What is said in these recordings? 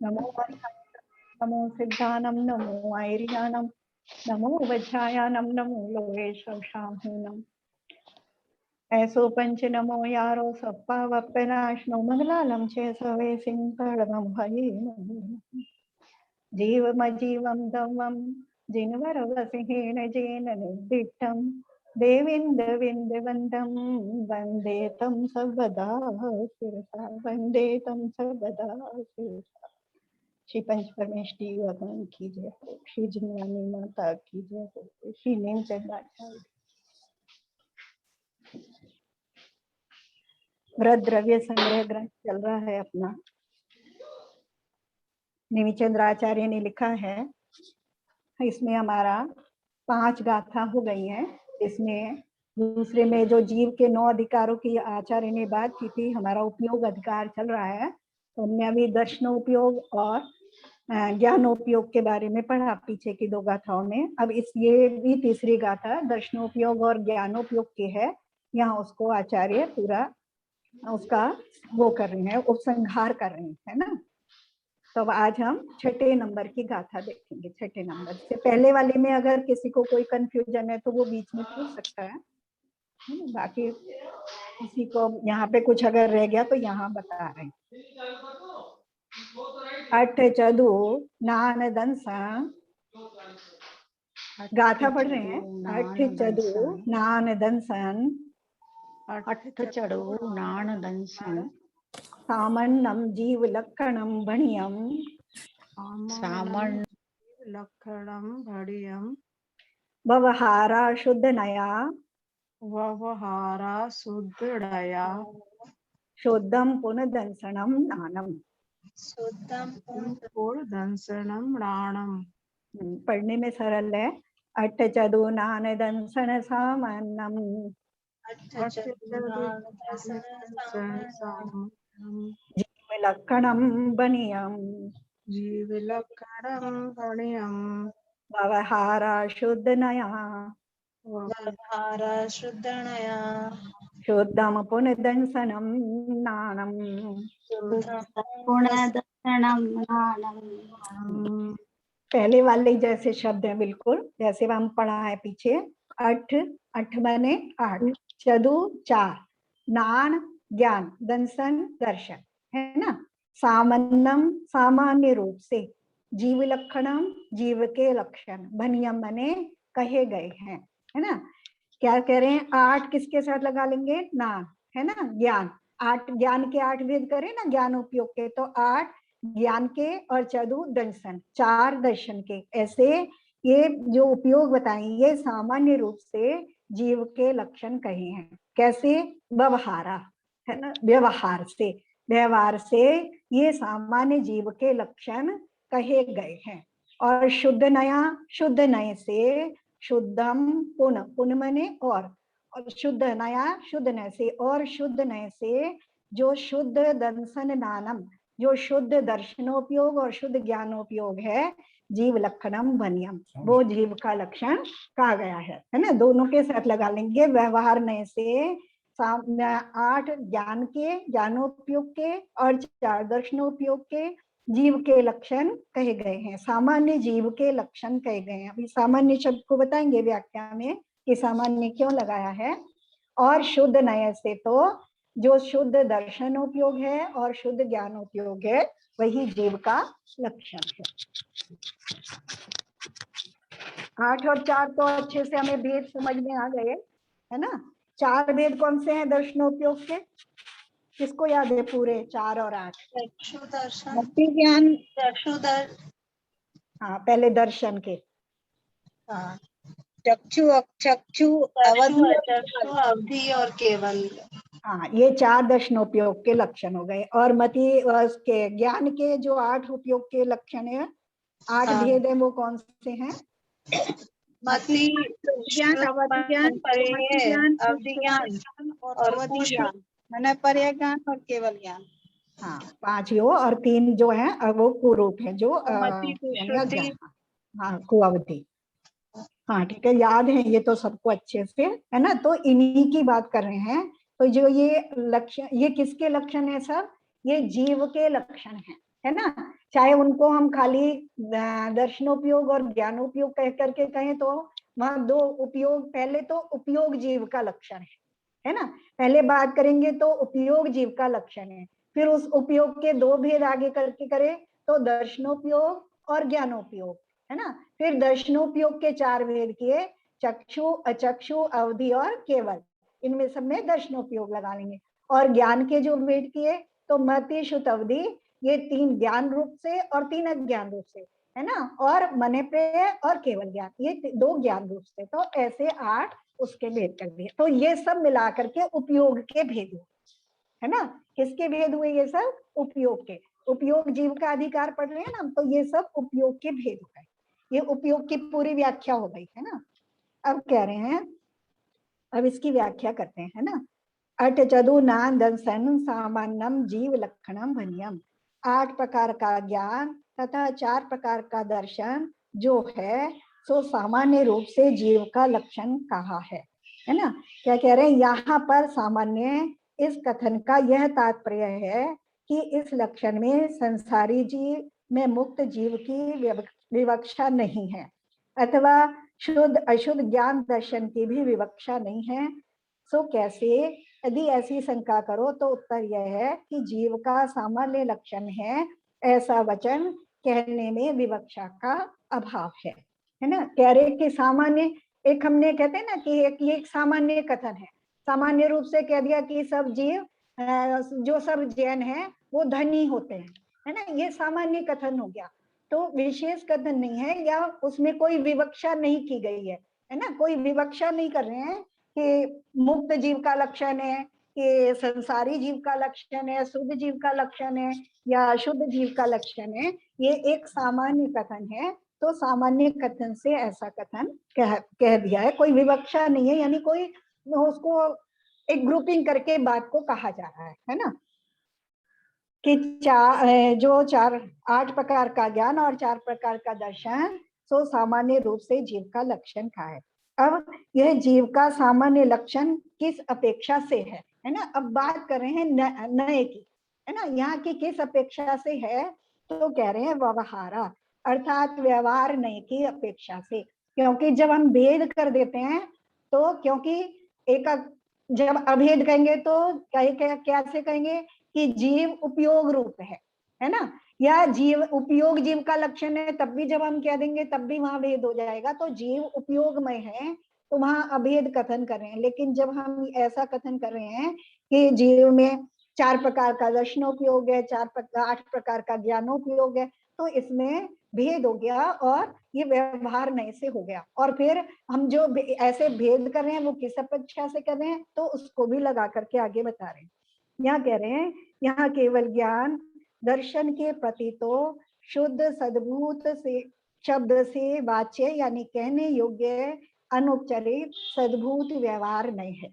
नमो नमो सिद्धानम नमो आयर्यानम नमो वज्रायानम नमो लोकेशशाहूनम ऐसो पंच नमो यारो सप्पा वप्पनाशनो मंगलालम चे सवे सिंहड़गम हये जीवमजीवं दमं जिनवरवसिंहेन जेन निर्दिष्टं देवीन्दविन्दवन्दं वन्दे तं सर्वदा शिरसा वन्दे तं सर्वदा शिरसा। श्री पंच परमेष्ठी भगवान की जय हो, श्री जिनवानी माता की जय हो, श्री नीमचंद आचार्य। व्रत द्रव्य संग्रह ग्रंथ चल रहा है अपना। नीमचंद्र आचार्य ने लिखा है, इसमें हमारा 5 गाथा हो गई है। इसमें दूसरे में जो जीव के 9 अधिकारों की आचार्य ने बात की थी, हमारा उपयोग अधिकार चल रहा है। तो हमने अभी दर्शनोपयोग और ज्ञानोपयोग के बारे में पढ़ा पीछे की 2 गाथाओं में। अब ये भी तीसरी गाथा दर्शनोपयोग और ज्ञानोपयोग की है। यहाँ उसको आचार्य पूरा उसका वो कर रहे हैं, उपसंहार कर रहे हैं, है ना। तो आज हम 6 नंबर की गाथा देखेंगे। 6 नंबर से पहले वाले में अगर किसी को कोई कंफ्यूजन है तो वो बीच में पूछ सकता है। बाकी किसी को यहाँ पे कुछ अगर रह गया तो यहाँ बता रहे हैं। अठ चदु नान दंसा, गाथा पढ़ रहे हैं। अठ चदु नान दंसन, अठ चढ़ो नान दंसन, सामन्नम जीव लक्षणम भणियम, सामन लक्षणम भणियम, व्यवहारा शुद्ध नया, व्यवहारा शुद्धया, शुद्धम पुनर्दंसनम नानम। दंसनम राणम। पढ़ने में सरल है। अठ चदु नान दंसन सामन्नम, जीव लक्षणम बनियम, जीव लक्षणम भणियम, व्यवहारा शुद्ध नया, शुद्धम पुनर्दंसनम नानम। पुनर्दर्शनम नानम। पहले वाले जैसे शब्द हैं, बिल्कुल जैसे हम पढ़ा है पीछे। अठ, अठ माने 8, चदु 4, नान ज्ञान, दंसन दर्शन, है ना। सामान्यम सामान्य रूप से, जीव लक्षणम जीव के लक्षण, भनियम माने कहे गए हैं, है ना। क्या कह रहे हैं, 8 किसके साथ लगा लेंगे, नान, है ना। ज्ञान 8, ज्ञान के 8 भेद करें ना ज्ञान उपयोग के, तो 8 ज्ञान के और चदु दर्शन, 4 दर्शन के। ऐसे ये जो उपयोग बताए ये सामान्य रूप से जीव के लक्षण कहे हैं। कैसे, व्यवहारा, है ना, व्यवहार से, व्यवहार से ये सामान्य जीव के लक्षण कहे गए हैं। और शुद्ध नया, शुद्ध नए से, शुद्धम पुनः, पुनः मने और शुद्ध नया, शुद्ध नय से, और शुद्ध नय से जो शुद्ध दंसन नानम, जो शुद्ध दर्शनोपयोग और शुद्ध ज्ञानोपयोग है, जीव लक्षणम वनियम, वो जीव का लक्षण कहा गया है ना। दोनों के साथ लगा लेंगे। व्यवहार नय से 8 ज्ञान के, ज्ञानोपयोग के और 4 दर्शनोपयोग के जीव के लक्षण कहे गए हैं, सामान्य जीव के लक्षण कहे गए हैं। अभी सामान्य शब्द को बताएंगे व्याख्या में कि सामान्य क्यों लगाया है। और शुद्ध नय से तो जो शुद्ध दर्शनोपयोग है और शुद्ध ज्ञानोपयोग है, वही जीव का लक्षण है। 8 और 4 तो अच्छे से हमें भेद समझ में आ गए, है ना। 4 भेद कौन से हैं दर्शनोपयोग के, किसको याद है पूरे 4 और 8? चक्षु दर्शन, भक्ति ज्ञान, हाँ पहले दर्शन के, हाँ, चक्षु अवधि और केवल, हाँ ये 4 दर्शनोपयोग के लक्षण हो गए। और मति के ज्ञान के जो 8 उपयोग के लक्षण है, 8 भेद है, वो कौन से हैं? मति ज्ञान, अवधि ज्ञान, अवधि ज्ञान और अवधि ज्ञान, मैंने पर्याय ज्ञान और केवल ज्ञान। हाँ 5 हो, और 3 जो है वो कुरूप है, जो हाँ कुअवधि। हाँ ठीक है, याद है ये तो सबको अच्छे से, है ना। तो इन्हीं की बात कर रहे हैं। तो जो ये लक्षण, ये किसके लक्षण है सब, ये जीव के लक्षण है ना। चाहे उनको हम खाली दर्शनोपयोग और ज्ञानोपयोग कह करके कहें तो वहां दो उपयोग, पहले तो उपयोग जीव का लक्षण है ना, पहले बात करेंगे तो उपयोग जीव का लक्षण है, फिर उस उपयोग के दो भेद आगे करके करें तो दर्शनोपयोग और ज्ञानोपयोग, है ना। फिर दर्शनोपयोग के चार भेद किए, चक्षु, अचक्षु, अवधि और केवल, इनमें सब में दर्शनोपयोग लगा लेंगे। और ज्ञान के जो भेद किए तो मति, श्रुत, अवधि, ये तीन ज्ञान रूप से और तीन अज्ञान रूप से, है ना, और मने प्रेय और केवल ज्ञान, ये दो ज्ञान रूप से, तो ऐसे 8 उसके भेद कर दिए। तो ये सब मिला करके उपयोग के भेद हुए, है ना। किसके भेद हुए ये सब? उपयोग के। उपयोग जीव का अधिकार पढ़ रहे हैं ना, तो ये सब उपयोग के भेद हो गए, ये उपयोग की पूरी व्याख्या हो गई, है ना। अब कह रहे हैं, अब इसकी व्याख्या करते हैं, है ना। अट चदु नान दंसन सामान्यम जीव लक्षणम वन्यम, 8 प्रकार का ज्ञान तथा 4 प्रकार का दर्शन जो है सो सामान्य रूप से जीव का लक्षण कहा है ना। क्या कह रहे हैं यहाँ पर? सामान्य इस कथन का यह तात्पर्य है कि इस लक्षण में संसारी जीव में मुक्त जीव की विवक्षा नहीं है, अथवा शुद्ध अशुद्ध ज्ञान दर्शन की भी विवक्षा नहीं है। सो कैसे? यदि ऐसी शंका करो तो उत्तर यह है कि जीव का सामान्य लक्षण है, ऐसा वचन कहने में विवक्षा का अभाव है ना। कह रहे कि सामान्य, एक हमने कहते हैं ना कि एक सामान्य कथन है, सामान्य रूप से कह दिया कि सब जीव, जो सब जैन हैं वो धनी होते हैं, है ना, ये सामान्य कथन हो गया। तो विशेष कथन नहीं है, या उसमें कोई विवक्षा नहीं की गई है ना, कोई विवक्षा नहीं कर रहे हैं कि मुक्त जीव का लक्षण है, कि संसारी जीव का लक्षण है, शुद्ध जीव का लक्षण है, या शुद्ध जीव का लक्षण है। ये एक सामान्य कथन है, तो सामान्य कथन से ऐसा कथन कह दिया है, कोई विवक्षा नहीं है, यानी कोई उसको एक ग्रुपिंग करके बात को कहा जा रहा है ना। कि 8 प्रकार का ज्ञान और 4 प्रकार का दर्शन सो सामान्य रूप से जीव का लक्षण का है। अब यह जीव का सामान्य लक्षण किस अपेक्षा से है ना। अब बात कर रहे हैं नए की, है ना, यहाँ की किस अपेक्षा से है, तो कह रहे हैं व्यवहारा, अर्थात व्यवहार नए की अपेक्षा से। क्योंकि जब हम भेद कर देते हैं तो, क्योंकि एक जब अभेद कहेंगे तो कैसे कहेंगे कि जीव उपयोग रूप है ना, या जीव उपयोग जीव का लक्षण है, तब भी जब हम कह देंगे तब भी वहां भेद हो जाएगा। तो जीव उपयोगमय है तो वहां अभेद कथन कर रहे हैं। लेकिन जब हम ऐसा कथन कर रहे हैं कि जीव में 4 प्रकार का दर्शनोपयोग है, 8 प्रकार का ज्ञानोपयोग है, तो इसमें भेद हो गया और ये व्यवहार नए से हो गया। और फिर हम जो ऐसे भेद कर रहे हैं वो किस अपेक्षा से कर रहे हैं, तो उसको भी लगा करके आगे बता रहे हैं। यहाँ कह रहे हैं, यहाँ केवल ज्ञान दर्शन के प्रति तो शुद्ध सद्भूत से शब्द से वाच्य यानी कहने योग्य अनुपचारित सद्भूत व्यवहार नहीं है।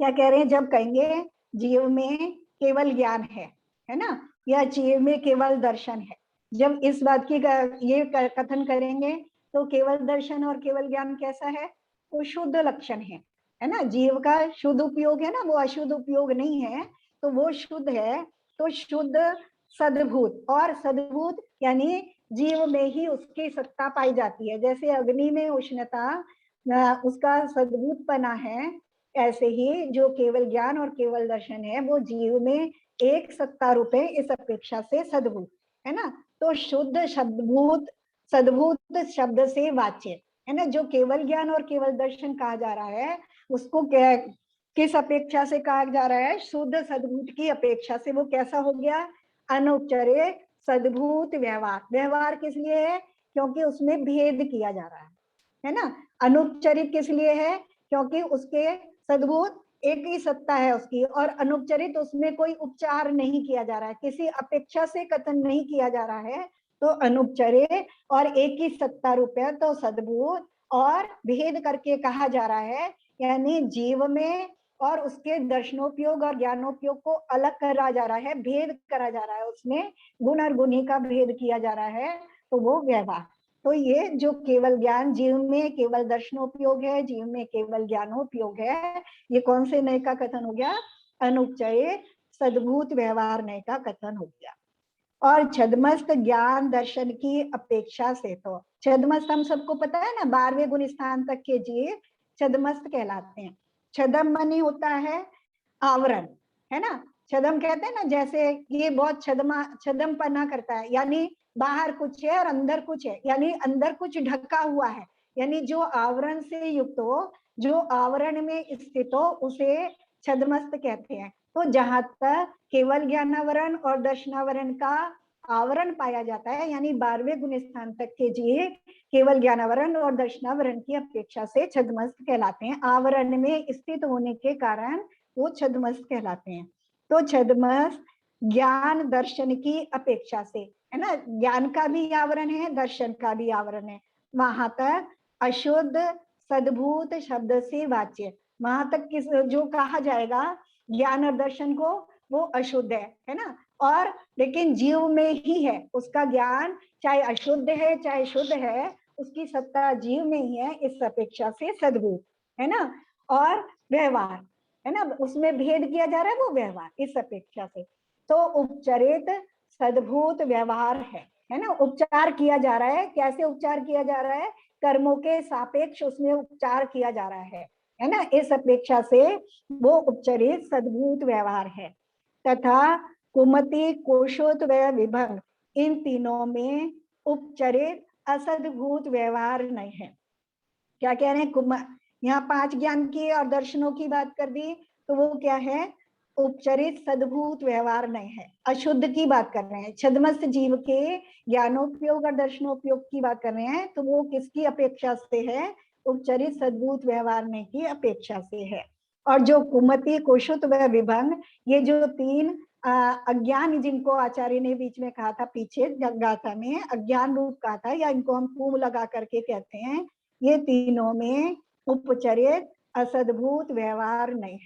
क्या कह रहे हैं? जब कहेंगे जीव में केवल ज्ञान है ना, या जीव में केवल दर्शन है, जब इस बात की ये कथन करेंगे तो केवल दर्शन और केवल ज्ञान कैसा है? वो शुद्ध लक्षण है ना, जीव का शुद्ध उपयोग है ना, वो अशुद्ध उपयोग नहीं है, तो वो शुद्ध है। तो शुद्ध सद्भूत, और सद्भूत यानी जीव में ही उसकी सत्ता पाई जाती है। जैसे अग्नि में उष्णता उसका सद्भूतपना है, ऐसे ही जो केवल ज्ञान और केवल दर्शन है वो जीव में एक सत्ता रूप है, इस अपेक्षा से सद्भूत है ना। तो शुद्ध सद्भूत, सद्भूत शब्द से वाच्य है ना, जो केवल ज्ञान और केवल दर्शन कहा जा रहा है उसको किस अपेक्षा से कहा जा रहा है? शुद्ध सद्भूत की अपेक्षा से। वो कैसा हो गया? अनुपचारित सद्भूत व्यवहार। व्यवहार किस लिए है? क्योंकि उसमें भेद किया जा रहा है ना। अनुपचारित किस लिए है? क्योंकि उसके सद्भूत एक ही सत्ता है उसकी, और अनुपचारित उसमें कोई उपचार नहीं किया जा रहा है, किसी अपेक्षा से कथन नहीं किया जा रहा है, तो अनुपचारित और एक ही सत्ता रूप है, तो सद्भूत और भेद करके कहा जा रहा है, यानी जीव में और उसके दर्शनोपयोग और ज्ञानोपयोग को अलग करा जा रहा है, भेद करा जा रहा है, उसमें गुण और गुणी का भेद किया जा रहा है, तो वो व्यवहार। तो ये जो केवल ज्ञान जीव में केवल दर्शनोपयोग है, जीव में केवल ज्ञानोपयोग है, ये कौन से नए का कथन हो गया? अनुपचारित सद्भूत व्यवहार नए का कथन हो गया। और छदमस्त ज्ञान दर्शन की अपेक्षा से। तो छदमस्त हम सबको पता है ना, 12वें गुण स्थान तक के जीव छदमस्त कहलाते हैं। छदम मनी होता है आवरण, है ना। छदम कहते हैं ना, जैसे ये बहुत छदम पना करता है, यानी बाहर कुछ है और अंदर कुछ है, यानी अंदर कुछ ढका हुआ है, यानी जो आवरण से युक्त हो, जो आवरण में स्थित हो, उसे छदमस्त कहते हैं। तो जहां तक केवल ज्ञानावरण और दर्शनावरण का आवरण पाया जाता है, यानी 12वें गुण स्थान तक के जीव केवल ज्ञानावरण और दर्शनावरण की अपेक्षा से छदमस्त कहलाते हैं। आवरण में स्थित होने के कारण वो छदमस्त कहलाते हैं। तो छदमस्त ज्ञान दर्शन की अपेक्षा से, है ना, ज्ञान का भी आवरण है, दर्शन का भी आवरण है। वहां तक अशुद्ध सद्भूत शब्द से वाच्य, वहां तक किस जो कहा जाएगा ज्ञान और दर्शन को, वो अशुद्ध है ना, और लेकिन जीव में ही है उसका ज्ञान, चाहे अशुद्ध है चाहे शुद्ध है, उसकी सत्ता जीव में ही है, इस अपेक्षा से सद्भूत, है ना। और व्यवहार, है ना, उसमें भेद किया जा रहा है, वो व्यवहार, इस अपेक्षा से। तो उपचरित सद्भूत व्यवहार है ना, उपचार किया जा रहा है। कैसे उपचार किया जा रहा है? कर्मों के सापेक्ष उसमें उपचार किया जा रहा है ना, इस अपेक्षा से वो उपचरित सद्भूत व्यवहार है। तथा कुमति कोशोत व विभंग, इन तीनों में उपचरित असद्भूत व्यवहार नहीं है। क्या कह रहे हैं? यहाँ 5 ज्ञान की और दर्शनों की बात कर दी, तो वो क्या है? उपचरित सद्भूत व्यवहार नहीं है, अशुद्ध की बात कर रहे हैं। छदमस्त जीव के ज्ञानोपयोग और दर्शनोपयोग की बात कर रहे हैं, तो वो किसकी अपेक्षा से है? उपचरित सद्भूत व्यवहार नहीं की अपेक्षा से है। और जो कुमति कोशुत व विभंग, ये जो 3 अज्ञान, जिनको आचार्य ने बीच में कहा था, पीछे गाथा में अज्ञान रूप कहा था, या इनको हम कुम लगा करके कहते हैं, ये तीनों में उपचरित असद्भूत व्यवहार नहीं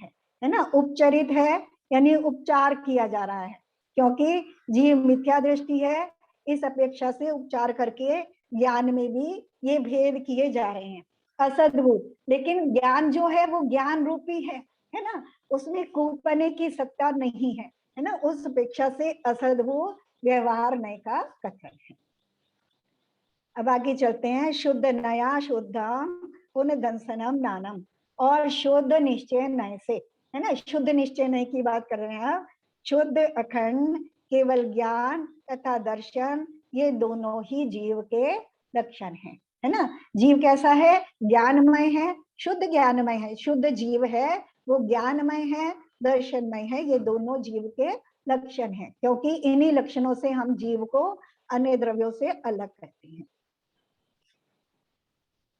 है ना। उपचरित है यानी उपचार किया जा रहा है, क्योंकि जीव मिथ्या दृष्टि है, इस अपेक्षा से उपचार करके ज्ञान में भी ये भेद किए जा रहे हैं। असद्भूत, लेकिन ज्ञान जो है वो ज्ञान रूपी है ना, उसमें कूपने की सत्ता नहीं है ना, उस अपेक्षा से असद्भुत व्यवहार नहीं का कथन है। अब आगे चलते हैं। शुद्ध नया शुद्धम पुनर्दंसनम नानम, और शुद्ध निश्चय नय से, है ना, शुद्ध निश्चय नय की बात कर रहे हैं। शुद्ध अखंड केवल ज्ञान तथा दर्शन, ये दोनों ही जीव के लक्षण है ना। जीव कैसा है? ज्ञानमय है, शुद्ध ज्ञानमय है, शुद्ध जीव है, वो ज्ञानमय है, दर्शनमय है, ये दोनों जीव के लक्षण हैं, क्योंकि इन्हीं लक्षणों से हम जीव को अन्य द्रव्यों से अलग करते हैं।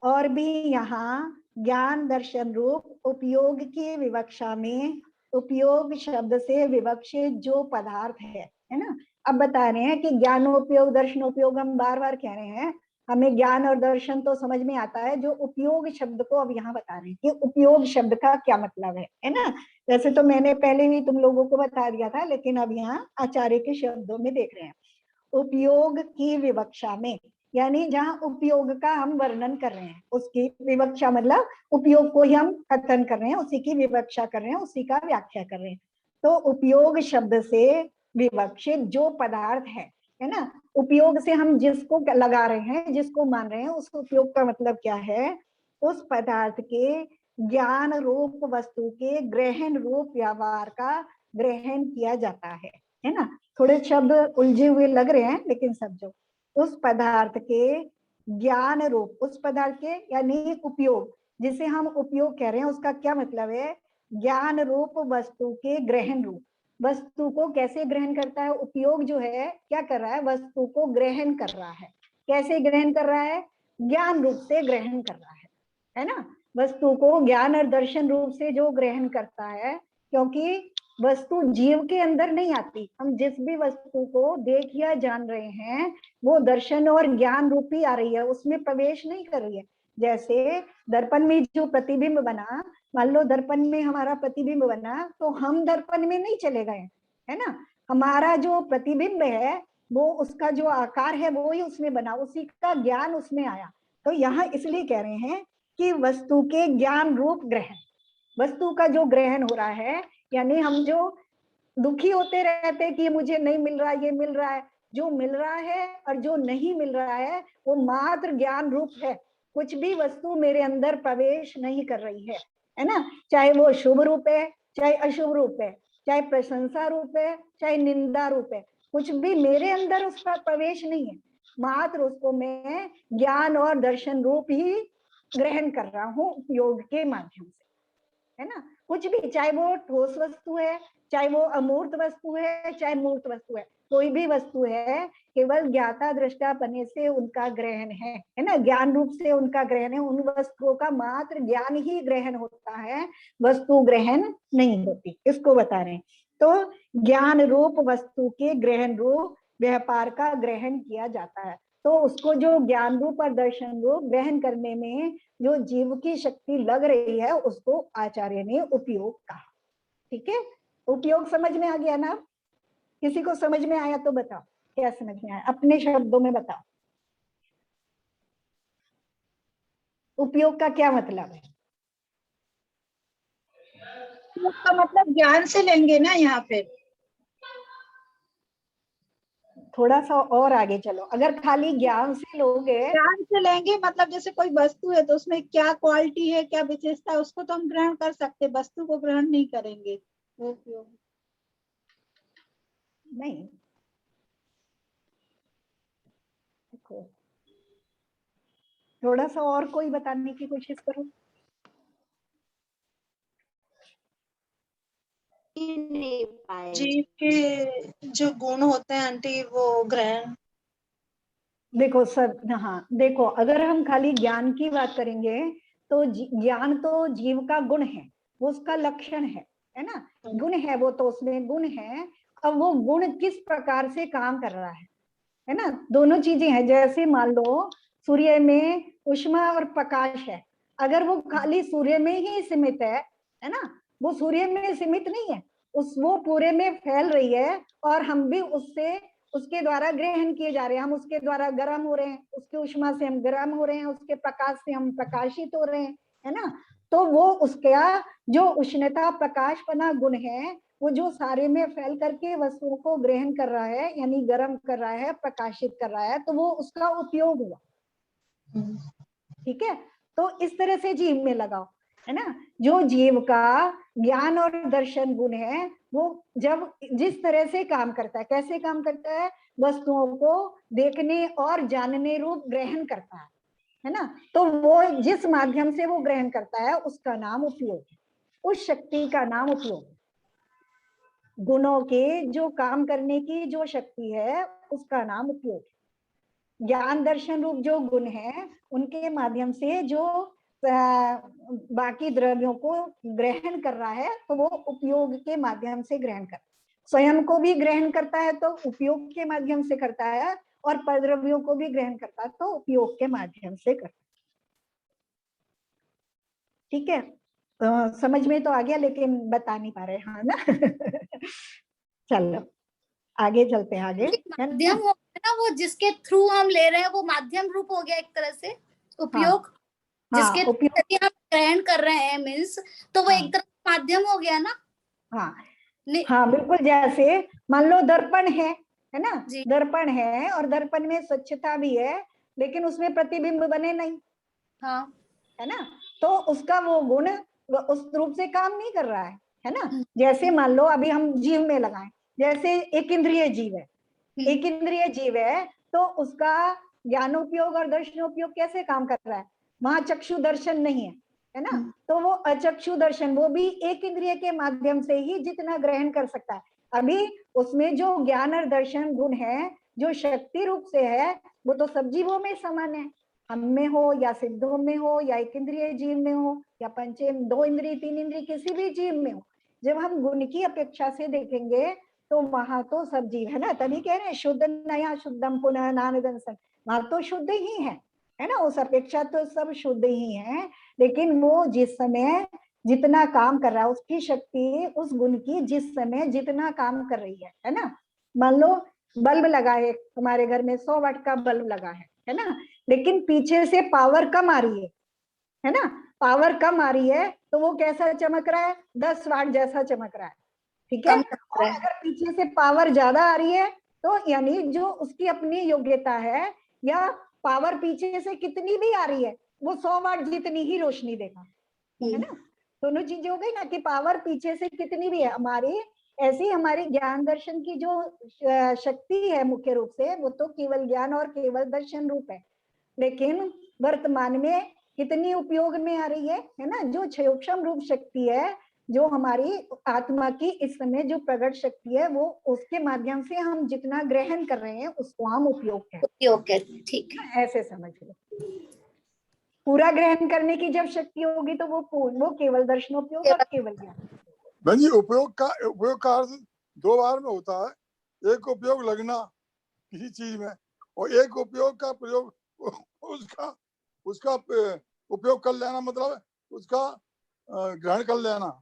और भी यहाँ ज्ञान दर्शन रूप उपयोग की विवक्षा में उपयोग शब्द से विवक्षित जो पदार्थ है ना, अब बता रहे हैं कि ज्ञानोपयोग दर्शनोपयोग, हम बार बार कह रहे हैं, हमें ज्ञान और दर्शन तो समझ में आता है, जो उपयोग शब्द को अब यहाँ बता रहे हैं कि उपयोग शब्द का क्या मतलब है ना। वैसे तो मैंने पहले भी तुम लोगों को बता दिया था, लेकिन अब यहाँ आचार्य के शब्दों में देख रहे हैं। उपयोग की विवक्षा में, यानी जहाँ उपयोग का हम वर्णन कर रहे हैं, उसकी विवक्षा मतलब उपयोग को ही हम कथन कर रहे हैं, उसी की विवक्षा कर रहे हैं, उसी का व्याख्या कर रहे हैं। तो उपयोग शब्द से विवक्षित जो पदार्थ है ना, उपयोग से हम जिसको लगा रहे हैं, जिसको मान रहे हैं, उस उपयोग का मतलब क्या है? उस पदार्थ के ज्ञान रूप वस्तु के ग्रहण रूप व्यवहार का ग्रहण किया जाता है ना। थोड़े शब्द उलझे हुए लग रहे हैं, लेकिन समझो, उस पदार्थ के ज्ञान रूप, उस पदार्थ के यानी उपयोग, जिसे हम उपयोग कह रहे हैं, उसका क्या मतलब है? ज्ञान रूप वस्तु के ग्रहण रूप, वस्तु को कैसे ग्रहण करता है? उपयोग जो है क्या कर रहा है? वस्तु को ग्रहण कर रहा है। कैसे ग्रहण कर रहा है? ज्ञान रूप से ग्रहण कर रहा है ना। वस्तु को ज्ञान और दर्शन रूप से जो ग्रहण करता है, क्योंकि वस्तु जीव के अंदर नहीं आती, हम जिस भी वस्तु को देख या जान रहे हैं, वो दर्शन और ज्ञान रूपी आ रही है, उसमें प्रवेश नहीं कर रही है। जैसे दर्पण में जो प्रतिबिंब बना, मान लो दर्पण में हमारा प्रतिबिंब बना, तो हम दर्पण में नहीं चले गए, है ना। हमारा जो प्रतिबिंब है, वो उसका जो आकार है वो ही उसमें बना, उसी का ज्ञान उसमें आया। तो यहाँ इसलिए कह रहे हैं कि वस्तु के ज्ञान रूप ग्रहण, वस्तु का जो ग्रहण हो रहा है, यानी हम जो दुखी होते रहते कि मुझे नहीं मिल रहा, ये मिल रहा है, जो मिल रहा है और जो नहीं मिल रहा है वो मात्र ज्ञान रूप है। कुछ भी वस्तु मेरे अंदर प्रवेश नहीं कर रही है ना, चाहे वो शुभ रूप है चाहे अशुभ रूप है, चाहे प्रशंसा रूप है चाहे निंदा रूप है, कुछ भी मेरे अंदर उसका प्रवेश नहीं है, मात्र उसको मैं ज्ञान और दर्शन रूप ही ग्रहण कर रहा हूँ योग के माध्यम से, है ना। कुछ भी, चाहे वो ठोस वस्तु है, चाहे वो अमूर्त वस्तु है, चाहे मूर्त वस्तु है, कोई भी वस्तु है, केवल ज्ञाता दृष्टा बने से उनका ग्रहण है ना, ज्ञान रूप से उनका ग्रहण है। उन वस्तुओं का मात्र ज्ञान ही ग्रहण होता है, वस्तु ग्रहण नहीं होती, इसको बता रहे हैं। तो ज्ञान रूप वस्तु के ग्रहण रूप व्यापार का ग्रहण किया जाता है। तो उसको जो ज्ञान रूप और दर्शन रूप ग्रहण करने में जो जीव की शक्ति लग रही है उसको आचार्य ने उपयोग कहा। ठीक है, उपयोग समझ में आ गया ना? किसी को समझ में आया तो बताओ, क्या समझ में आया, अपने शब्दों में बताओ। उपयोग का क्या मतलब है? उसका मतलब ज्ञान से लेंगे ना यहाँ पे। थोड़ा सा और आगे चलो, अगर खाली ज्ञान से लोगे, ज्ञान से लेंगे मतलब जैसे कोई वस्तु है तो उसमें क्या क्वालिटी है, क्या विशेषता है, उसको तो हम ग्रहण कर सकते, वस्तु को ग्रहण नहीं करेंगे, वो उपयोग नहीं। देखो, थोड़ा सा और कोई बताने की कोशिश करो। जीव के जो गुण होते हैं आंटी वो ग्रहण। देखो सब, हाँ देखो, अगर हम खाली ज्ञान की बात करेंगे तो ज्ञान तो जीव का गुण है, वो उसका लक्षण है ना, गुण है वो, तो उसमें गुण है। अब वो गुण किस प्रकार से काम कर रहा है ना, दोनों चीजें हैं। जैसे मान लो सूर्य में ऊष्मा और प्रकाश है, अगर वो खाली सूर्य में ही सीमित है ना, वो सूर्य में सीमित नहीं है, वो पूरे में फैल रही है और हम भी उससे, उसके द्वारा ग्रहण किए जा रहे हैं, हम उसके द्वारा गर्म हो रहे हैं, उसके ऊष्मा से हम गर्म हो रहे हैं, उसके प्रकाश से हम प्रकाशित हो रहे हैं, है ना। तो वो उसका जो उष्णता प्रकाशपना गुण है, वो जो सारे में फैल करके वस्तुओं को ग्रहण कर रहा है, यानी गर्म कर रहा है, प्रकाशित कर रहा है, तो वो उसका उपयोग हुआ। ठीक है, तो इस तरह से जीव में लगाओ, है ना। जो जीव का ज्ञान और दर्शन गुण है, वो जब जिस तरह से काम करता है, कैसे काम करता है, वस्तुओं को देखने और जानने रूप ग्रहण करता है ना, तो वो जिस माध्यम से वो ग्रहण करता है उसका नाम उपयोग है, उस शक्ति का नाम उपयोग है। गुणों के जो काम करने की जो शक्ति है उसका नाम उपयोग है। ज्ञान दर्शन रूप जो गुण है उनके माध्यम से जो बाकी द्रव्यों को ग्रहण कर रहा है तो वो उपयोग के माध्यम से ग्रहण करता है। स्वयं को भी ग्रहण करता है तो उपयोग के माध्यम से करता है, और परद्रव्यों को भी ग्रहण करता है तो उपयोग के माध्यम से करता है। ठीक है, समझ में तो आ गया, लेकिन बता नहीं पा रहे, हाँ ना। चलो आगे चलते हैं, आगे माध्यम हो गया ना, वो जिसके थ्रू हम ले रहे हैं वो माध्यम रूप हो गया एक तरह से उपयोग। हाँ, जिसके उपयोग हम ग्रहण कर रहे हैं मीन्स, तो वो एक तरह से माध्यम हो गया ना। हाँ हाँ बिल्कुल, जैसे मान लो दर्पण है ना, दर्पण है और दर्पण में स्वच्छता भी है, लेकिन उसमें प्रतिबिंब बने नहीं, हाँ है ना, तो उसका वो गुण उस रूप से काम नहीं कर रहा है ना। जैसे मान लो अभी हम जीव में लगाएं, जैसे एक इंद्रिय जीव है, एक इंद्रिय जीव है, तो उसका ज्ञानोपयोग और दर्शनोपयोग कैसे काम कर रहा है, वहां चक्षु दर्शन नहीं है ना, तो वो अचक्षु दर्शन, वो भी एक इंद्रिय के माध्यम से ही जितना ग्रहण कर सकता है। अभी उसमें जो ज्ञान और दर्शन गुण है, जो शक्ति रूप से है, वो तो सब जीवों में समान है, हम में हो या सिद्धों में हो या एक इंद्रिय जीव में हो या पंचे 2 इंद्रिय 3 इंद्रिय किसी भी जीव में हो, जब हम गुण की अपेक्षा से देखेंगे तो वहां तो सब जीव है ना, तभी कह रहे हैं शुद्ध नया शुद्धम पुनः नानदंसन, वहां तो शुद्ध ही है ना, उस अपेक्षा तो सब शुद्ध ही है, लेकिन वो जिस समय जितना काम कर रहा है, उसकी शक्ति उस गुण की जिस समय जितना काम कर रही है ना। मान लो बल्ब लगा है हमारे घर में, 100 वाट का बल्ब लगा है ना, लेकिन पीछे से पावर कम आ रही है ना, पावर कम आ रही है तो वो कैसा चमक रहा है, 10 वाट जैसा चमक रहा है। ठीक है, और अगर पीछे से पावर ज्यादा आ रही है तो यानी जो उसकी अपनी योग्यता है या पावर पीछे से कितनी भी आ रही है वो 100 वाट जितनी ही रोशनी देगा, है ना। दोनों चीजें हो गई ना कि पावर पीछे से कितनी भी है हमारी, ऐसी हमारी ज्ञान दर्शन की जो शक्ति है मुख्य रूप से वो तो केवल ज्ञान और केवल दर्शन रूप है, लेकिन वर्तमान में कितनी उपयोग में आ रही है ना। जो सूक्ष्म रूप शक्ति है, जो हमारी आत्मा की इस समय जो प्रकट शक्ति है, वो उसके माध्यम से हम जितना ग्रहण कर रहे हैं उसको हम उपयोग कहते हैं। ठीक है, ऐसे समझ लो। पूरा ग्रहण करने की जब शक्ति होगी तो वो केवल दर्शनोपयोग और केवल ज्ञान। बहन जी, उपयोग का अर्थ दो बार में होता है। एक उपयोग लगना किसी चीज में और एक उपयोग का प्रयोग, उसका उपयोग कर लेना, मतलब उसका ग्रहण कर लेना।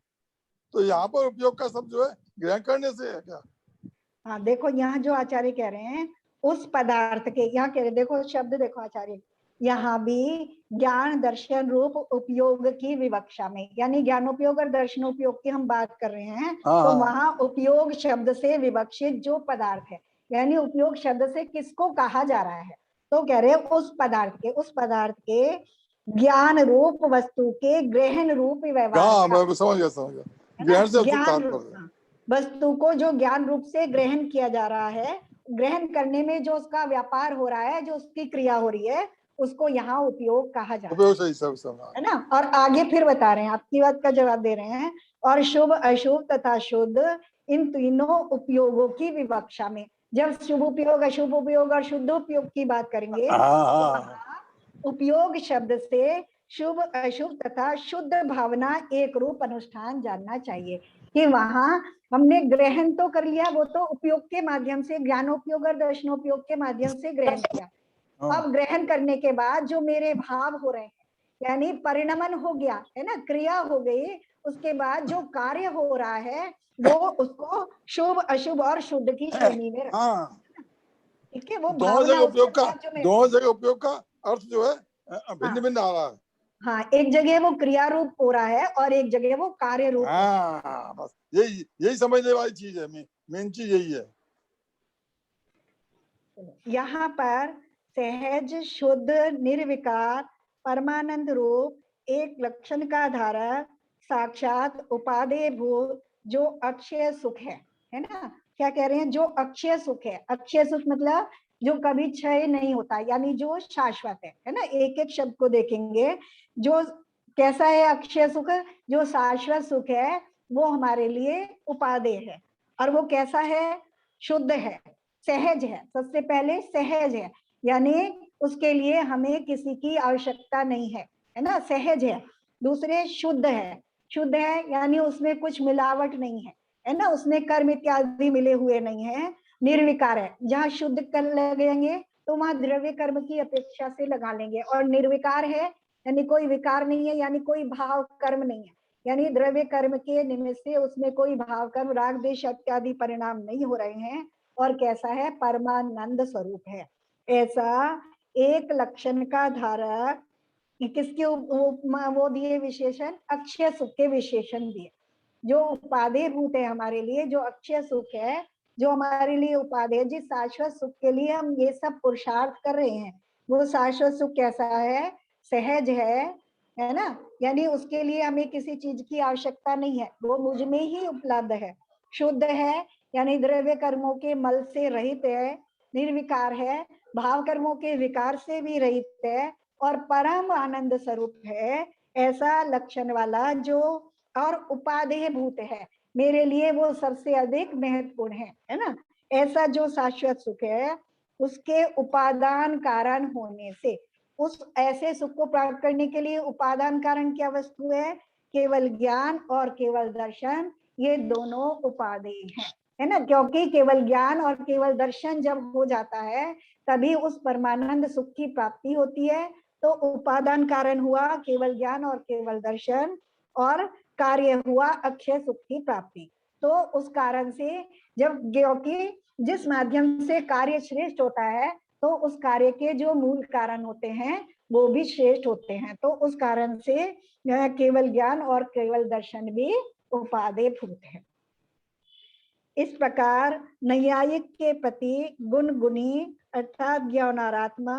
तो यहाँ पर उपयोग का शब्द जो है ग्रहण करने से है क्या? हाँ देखो, यहाँ जो आचार्य कह रहे हैं उस पदार्थ के, यहाँ कह रहे देखो शब्द देखो आचार्य, यहाँ भी ज्ञान दर्शन रूप उपयोग की विवक्षा में, यानी ज्ञानोपयोग और दर्शनोपयोग की हम बात कर रहे हैं। तो वहां उपयोग शब्द से विवक्षित जो पदार्थ है, यानी उपयोग शब्द से किसको कहा जा रहा है, तो कह रहे हैं उस पदार्थ के ज्ञान रूप वस्तु के ग्रहण रूप व्यवहार। समझ गया। ग्रहण से ज्ञान वस्तु को जो ज्ञान रूप से ग्रहण किया जा रहा है, ग्रहण करने में जो उसका व्यापार हो रहा है, जो उसकी क्रिया हो रही है, उसको यहाँ उपयोग कहा जाता है ना। और आगे फिर बता रहे हैं, आपकी बात का जवाब दे रहे हैं। और शुभ अशुभ तथा शुद्ध इन तीनों उपयोगों की विवक्षा में, जब शुभ उपयोग अशुभ उपयोग और शुद्ध उपयोग की बात करेंगे तो उपयोग शब्द से शुभ अशुभ तथा शुद्ध भावना एक रूप अनुष्ठान जानना चाहिए कि वहां हमने ग्रहण तो कर लिया, वो तो उपयोग के माध्यम से, ज्ञानोपयोग और दर्शनोपयोग के माध्यम से ग्रहण किया। अब ग्रहण करने के बाद जो मेरे भाव हो रहे हैं, यानी परिणमन हो गया है ना, क्रिया हो गई, उसके बाद जो कार्य हो रहा है वो उसको शुभ अशुभ और शुद्ध की श्रेणी में रखा। ठीक है, वो दोनों जगह उपयोग का अर्थ जो है भिन्न भिन्न आ रहा है। हाँ, एक जगह वो क्रिया रूप हो रहा है और एक जगह वो कार्य रूप। बस यही समझने वाली चीज है, मेन चीज यही है। यहाँ पर सहज शुद्ध निर्विकार परमानंद रूप एक लक्षण का धारक साक्षात उपादेय भूत जो अक्षय सुख है ना। क्या कह रहे हैं? जो अक्षय सुख है। अक्षय सुख मतलब जो कभी क्षय नहीं होता, यानी जो शाश्वत है ना। एक एक शब्द को देखेंगे, जो कैसा है अक्षय सुख, जो शाश्वत सुख है वो हमारे लिए उपादेय है। और वो कैसा है? शुद्ध है, सहज है। सबसे पहले सहज है, यानी उसके लिए हमें किसी की आवश्यकता नहीं है ना, सहज है। दूसरे शुद्ध है, शुद्ध है यानी उसमें कुछ मिलावट नहीं है ना, उसमें कर्म इत्यादि मिले हुए नहीं है। निर्विकार है, जहाँ शुद्ध कर लगेंगे तो वहां द्रव्य कर्म की अपेक्षा से लगा लेंगे। और निर्विकार है यानी कोई विकार नहीं है, यानी कोई भाव कर्म नहीं है, यानी द्रव्य कर्म के निमित्त से उसमें कोई भाव कर्म राग द्वेष इत्यादि परिणाम नहीं हो रहे हैं। और कैसा है? परमानंद स्वरूप है। ऐसा एक लक्षण का धारक, किसके वो दिए विशेषण? अक्षय सुख के विशेषण दिए। जो उपादेय भूत है हमारे लिए, जो अक्षय सुख है, जो हमारे लिए उपादेय, जिस शाश्वत सुख के लिए हम ये सब पुरुषार्थ कर रहे हैं, वो शाश्वत सुख कैसा है? सहज है ना, यानी उसके लिए हमें किसी चीज की आवश्यकता नहीं है, वो मुझ में ही उपलब्ध है। शुद्ध है यानी द्रव्य कर्मों के मल से रहित है। निर्विकार है, भाव कर्मों के विकार से भी रहित है। और परम आनंद स्वरूप है। ऐसा लक्षण वाला जो और उपादेय भूत है, मेरे लिए वो सबसे अधिक महत्वपूर्ण है ना। ऐसा जो शाश्वत सुख है, उसके उपादान कारण होने से, उस ऐसे सुख को प्राप्त करने के लिए उपादान कारण क्या वस्तु है? केवल ज्ञान और केवल दर्शन, ये दोनों उपादेय है ना। क्योंकि केवल ज्ञान और केवल दर्शन जब हो जाता है तभी उस परमानंद सुख की प्राप्ति होती है। तो उपादान कारण हुआ केवल ज्ञान और केवल दर्शन, और कार्य हुआ अक्षय सुख की प्राप्ति। तो उस कारण से जब, क्योंकि जिस माध्यम से कार्य श्रेष्ठ होता है तो उस कार्य के जो मूल कारण होते हैं वो भी श्रेष्ठ होते हैं। तो उस कारण से केवल ज्ञान और केवल दर्शन भी उपादेय भूत है। इस प्रकार नैयायिक के प्रति गुण गुणी अर्थात ज्ञान और आत्मा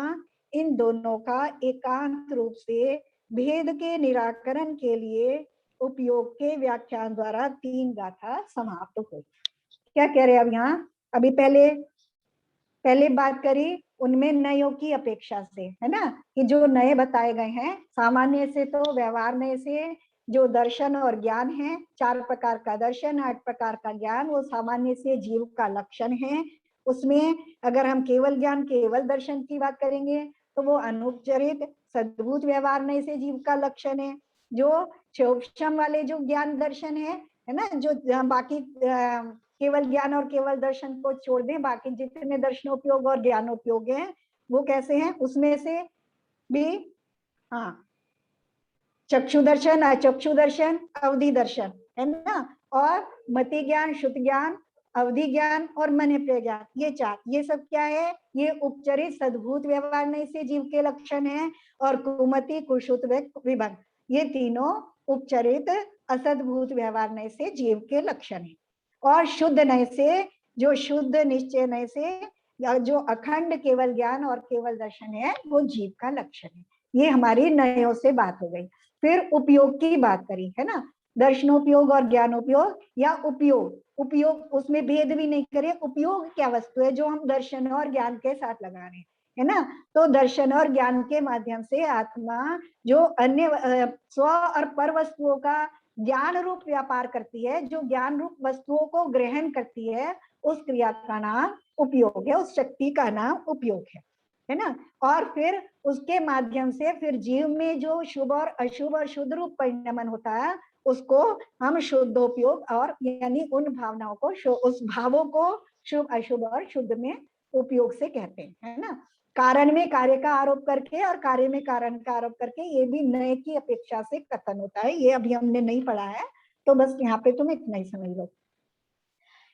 इन दोनों का एकांत रूप से भेद के निराकरण के लिए उपयोग के व्याख्यान द्वारा 3 गाथा समाप्त हुई। क्या कह रहे अब यहाँ, अभी पहले बात करी उनमें नयों की अपेक्षा से, है ना, कि जो नए बताए गए हैं सामान्य से तो व्यवहार नए से जो दर्शन और ज्ञान है, 4 प्रकार का दर्शन 8 प्रकार का ज्ञान, वो सामान्य से जीव का लक्षण है। उसमें अगर हम केवल ज्ञान केवल दर्शन की बात करेंगे तो वो अनुपचरित सद्भूत व्यवहार नए से जीव का लक्षण है। जो क्षोभम वाले जो ज्ञान दर्शन है ना, जो बाकी केवल ज्ञान और केवल दर्शन को छोड़ दें, बाकी जितने दर्शनोपयोग और ज्ञानोपयोग हैं वो कैसे हैं, उसमें से भी हाँ चक्षु दर्शन अचक्षु दर्शन अवधि दर्शन है ना, और मति ज्ञान शुद्ध ज्ञान अवधि ज्ञान और मन प्रिय ज्ञान, ये 4, ये सब क्या है, ये उपचरित सद्भूत व्यवहार नहीं से जीव के लक्षण है। और कुमति कुशुत विभंग, ये तीनों उपचरित असद्भूत व्यवहार नहीं से जीव के लक्षण है। और शुद्ध नय से, जो शुद्ध निश्चय नय से जो अखंड केवल ज्ञान और केवल दर्शन है वो जीव का लक्षण है। ये हमारी नयों से बात हो गई। फिर उपयोग की बात करी, है ना, दर्शनोपयोग और ज्ञानोपयोग या उपयोग, उपयोग उसमें भेद भी नहीं करे, उपयोग क्या वस्तु है जो हम दर्शन और ज्ञान के साथ लगा रहे हैं, है ना। तो दर्शन और ज्ञान के माध्यम से आत्मा जो अन्य स्व और पर वस्तुओं का ज्ञान रूप व्यापार करती है, जो ज्ञान रूप वस्तुओं को ग्रहण करती है, उस क्रिया का नाम उपयोग है, उस शक्ति का नाम उपयोग है ना। और फिर उसके माध्यम से फिर जीव में जो शुभ और अशुभ और शुद्ध रूप परिणमन होता है उसको हम शुद्धोपयोग और यानी उन भावनाओं को, उस भावों को शुभ अशुभ और शुद्ध में उपयोग से कहते हैं, है ना। कारण में कार्य का आरोप करके और कार्य में कारण का आरोप करके, ये भी नए की अपेक्षा से कथन होता है। ये अभी हमने नहीं पढ़ा है तो बस यहाँ पे तुम इतना ही समझ लो।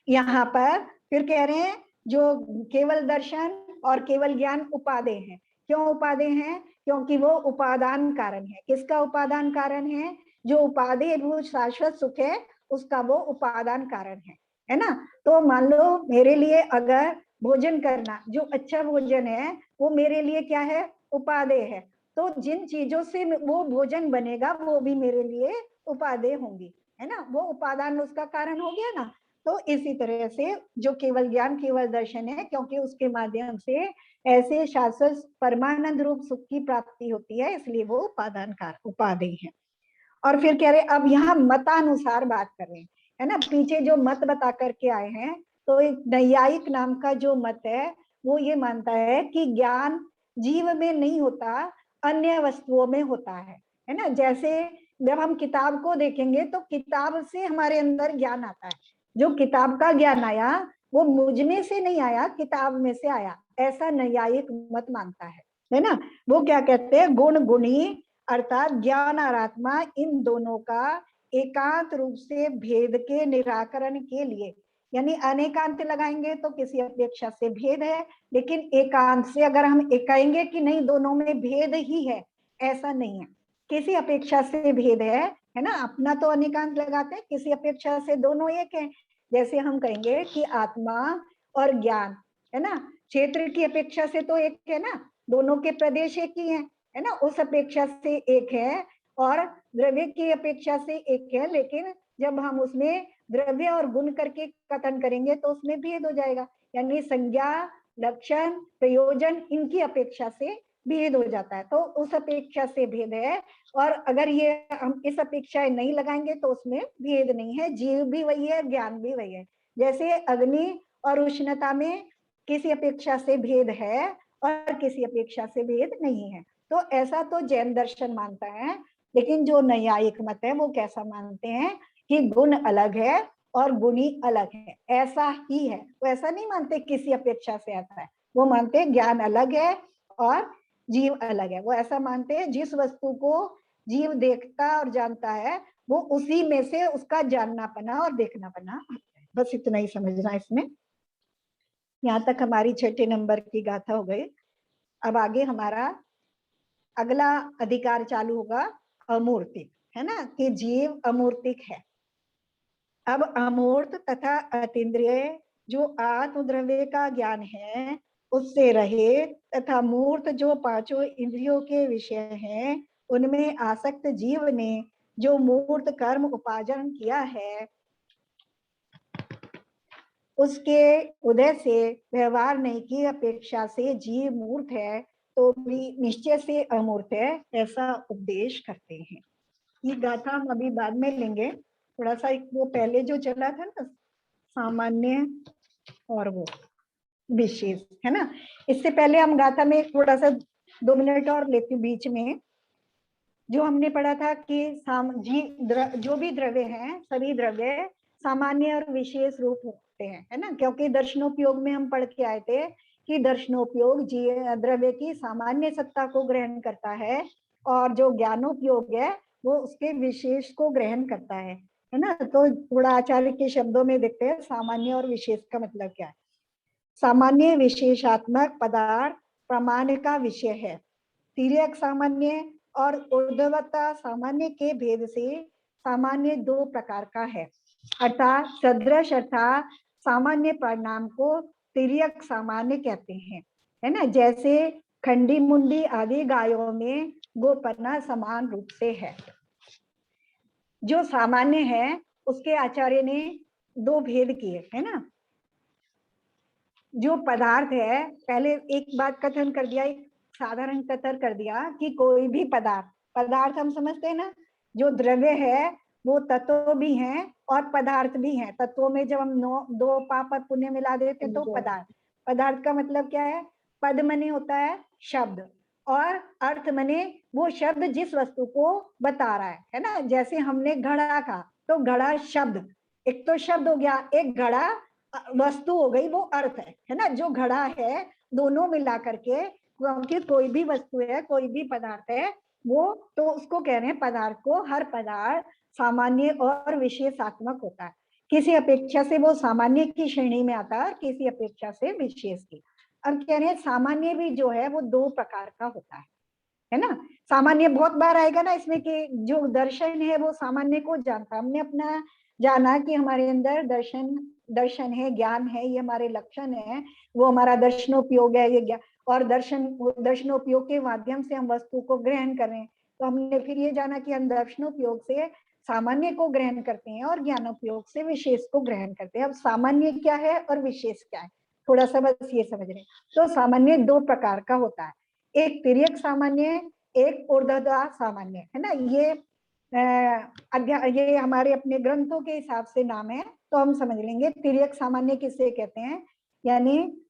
यहाँ पर फिर कह रहे हैं जो केवल दर्शन और केवल ज्ञान उपादेय है। क्यों उपादेय है? क्योंकि वो उपादान कारण है। किसका उपादान कारण है? जो उपादेय भूत शाश्वत सुख है उसका वो उपादान कारण है ना। तो मान लो मेरे लिए अगर भोजन करना, जो अच्छा भोजन है वो मेरे लिए क्या है? उपादेय है। तो जिन चीजों से वो भोजन बनेगा वो भी मेरे लिए उपादेय होंगी, है ना। वो उपादान उसका कारण हो गया ना। तो इसी तरह से जो केवल ज्ञान केवल दर्शन है, क्योंकि उसके माध्यम से ऐसे शाश्वत परमानंद रूप सुख की प्राप्ति होती है, इसलिए वो उपादान उपादेय है। और फिर कह रहे अब यहाँ मतानुसार बात कर रहे हैं, है ना। पीछे जो मत बता करके आए हैं, तो एक नैयायिक नाम का जो मत है वो ये मानता है कि ज्ञान जीव में नहीं होता, अन्य वस्तुओं में होता है ना। जैसे जब हम किताब को देखेंगे तो किताब से हमारे अंदर ज्ञान आता है, जो किताब का ज्ञान आया वो मुझ में से नहीं आया, किताब में से आया, ऐसा नैयायिक मत मानता है ना। वो क्या कहते हैं? गुण गुणी अर्थात ज्ञान और आत्मा इन दोनों का एकांत रूप से भेद के निराकरण के लिए, यानी अनेकांत लगाएंगे तो किसी अपेक्षा से भेद है, लेकिन एकांत से अगर हम कहेंगे कि नहीं दोनों में भेद ही है, ऐसा नहीं है, किसी अपेक्षा से भेद है ना। अपना तो अनेकांत लगाते हैं, किसी अपेक्षा से दोनों एक है। जैसे हम कहेंगे कि आत्मा और ज्ञान, है ना, क्षेत्र की अपेक्षा से तो एक है ना, दोनों के प्रदेश एक ही है ना, उस अपेक्षा से एक है। और द्रव्य की अपेक्षा से एक है, लेकिन जब हम उसमें द्रव्य और गुण करके कथन करेंगे तो उसमें भेद हो जाएगा, यानी संज्ञा लक्षण प्रयोजन इनकी अपेक्षा से भेद हो जाता है, तो उस अपेक्षा से भेद है। और अगर ये हम इस अपेक्षाएं नहीं लगाएंगे तो उसमें भेद नहीं है, जीव भी वही है ज्ञान भी वही है। जैसे अग्नि और उष्णता में किसी अपेक्षा से भेद है और किसी अपेक्षा से भेद नहीं है। तो ऐसा तो जैन दर्शन मानता है, लेकिन जो नैयायिक मत है वो कैसा मानते हैं कि गुण अलग है और गुणी अलग है, ऐसा ही है। वो ऐसा नहीं मानते किसी अपेक्षा से आता है, वो मानते ज्ञान अलग है और जीव अलग है। वो ऐसा मानते हैं जिस वस्तु को जीव देखता और जानता है वो उसी में से उसका जानना पना और देखना पना आता है। बस इतना ही समझना इसमें। यहाँ तक हमारी 6 नंबर की गाथा हो गई। अब आगे हमारा अगला अधिकार चालू होगा अमूर्तिक, है ना, कि जीव अमूर्तिक है। अब अमूर्त तथा अतीन्द्रिय जो आत्म द्रव्य का ज्ञान है उससे रहे तथा मूर्त जो पांचों इंद्रियों के विषय हैं उनमें आसक्त जीव ने जो मूर्त कर्म उपार्जन किया है उसके उदय से व्यवहार नहीं की अपेक्षा से जीव मूर्त है तो भी निश्चय से अमूर्त है, ऐसा उपदेश करते हैं। ये गाथा हम अभी बाद में लेंगे। थोड़ा सा वो पहले जो चला था ना सामान्य और वो विशेष, है ना, इससे पहले हम गाथा में थोड़ा सा 2 मिनट और लेती हूँ बीच में। जो हमने पढ़ा था कि जो भी द्रव्य हैं सभी द्रव्य सामान्य और विशेष रूप होते हैं, है ना, क्योंकि दर्शनोपयोग में हम पढ़ के आए थे कि दर्शनोपयोग द्रव्य की सामान्य सत्ता को ग्रहण करता है और जो ज्ञानोपयोग है वो उसके विशेष को ग्रहण करता है ना। तो थोड़ा आचार्य के शब्दों में देखते हैं सामान्य और विशेष का मतलब क्या है। सामान्य विशेषात्मक पदार्थ प्रमाण का विषय है। तिर्यक सामान्य और ऊर्ध्वता सामान्य के भेद से सामान्य 2 प्रकार का है, अर्थात सदृश अर्थात सामान्य परिणाम को तिर्यक सामान्य कहते हैं, है ना। जैसे खंडी मुंडी आदि गायों में गोपना समान रूप से है। जो सामान्य है उसके आचार्य ने 2 भेद किए, है ना। जो पदार्थ है पहले एक बात कथन कर दिया, एक साधारण कथन कर दिया कि कोई भी पदार्थ हम समझते हैं ना, जो द्रव्य है वो तत्व भी हैं और पदार्थ भी हैं। तत्वों में जब हम 2 पाप और पुण्य मिला देते तो पदार्थ का मतलब क्या है, पद मने होता है शब्द और अर्थ मने वो शब्द जिस वस्तु को बता रहा है ना। जैसे हमने घड़ा कहा तो घड़ा शब्द, एक तो शब्द हो गया, एक घड़ा वस्तु हो गई, वो अर्थ है ना। जो घड़ा है दोनों मिला करके, क्योंकि कोई भी वस्तु है कोई भी पदार्थ है वो, तो उसको कह रहे हैं पदार्थ को। हर पदार्थ सामान्य और विशेषात्मक होता है, किसी अपेक्षा से वो सामान्य की श्रेणी में आता है और किसी अपेक्षा से विशेष की। अब कह रहे हैं सामान्य भी जो है वो 2 प्रकार का होता है ना। सामान्य बहुत बार आएगा ना इसमें कि जो दर्शन है वो सामान्य को जानता है। हमने अपना जाना कि हमारे अंदर दर्शन है, ज्ञान है, ये हमारे लक्षण है, वो हमारा दर्शनोपयोग है, ये ज्ञान और दर्शनोपयोग के माध्यम से हम वस्तु को ग्रहण कर रहे हैं। तो हमने फिर ये जाना कि हम दर्शनोपयोग से सामान्य को ग्रहण करते हैं और ज्ञानोपयोग से विशेष को ग्रहण करते हैं। अब सामान्य क्या है और विशेष क्या है, थोड़ा सा बस ये समझ रहे हैं। तो सामान्य 2 प्रकार का होता है, एक तिर्यक सामान्य, एक ऊर्ध्वता सामान्य, है ना। ये हमारे अपने ग्रंथों के हिसाब से नाम है तो हम समझ लेंगे। तिर्यक सामान्य किसे कहते हैं, यानी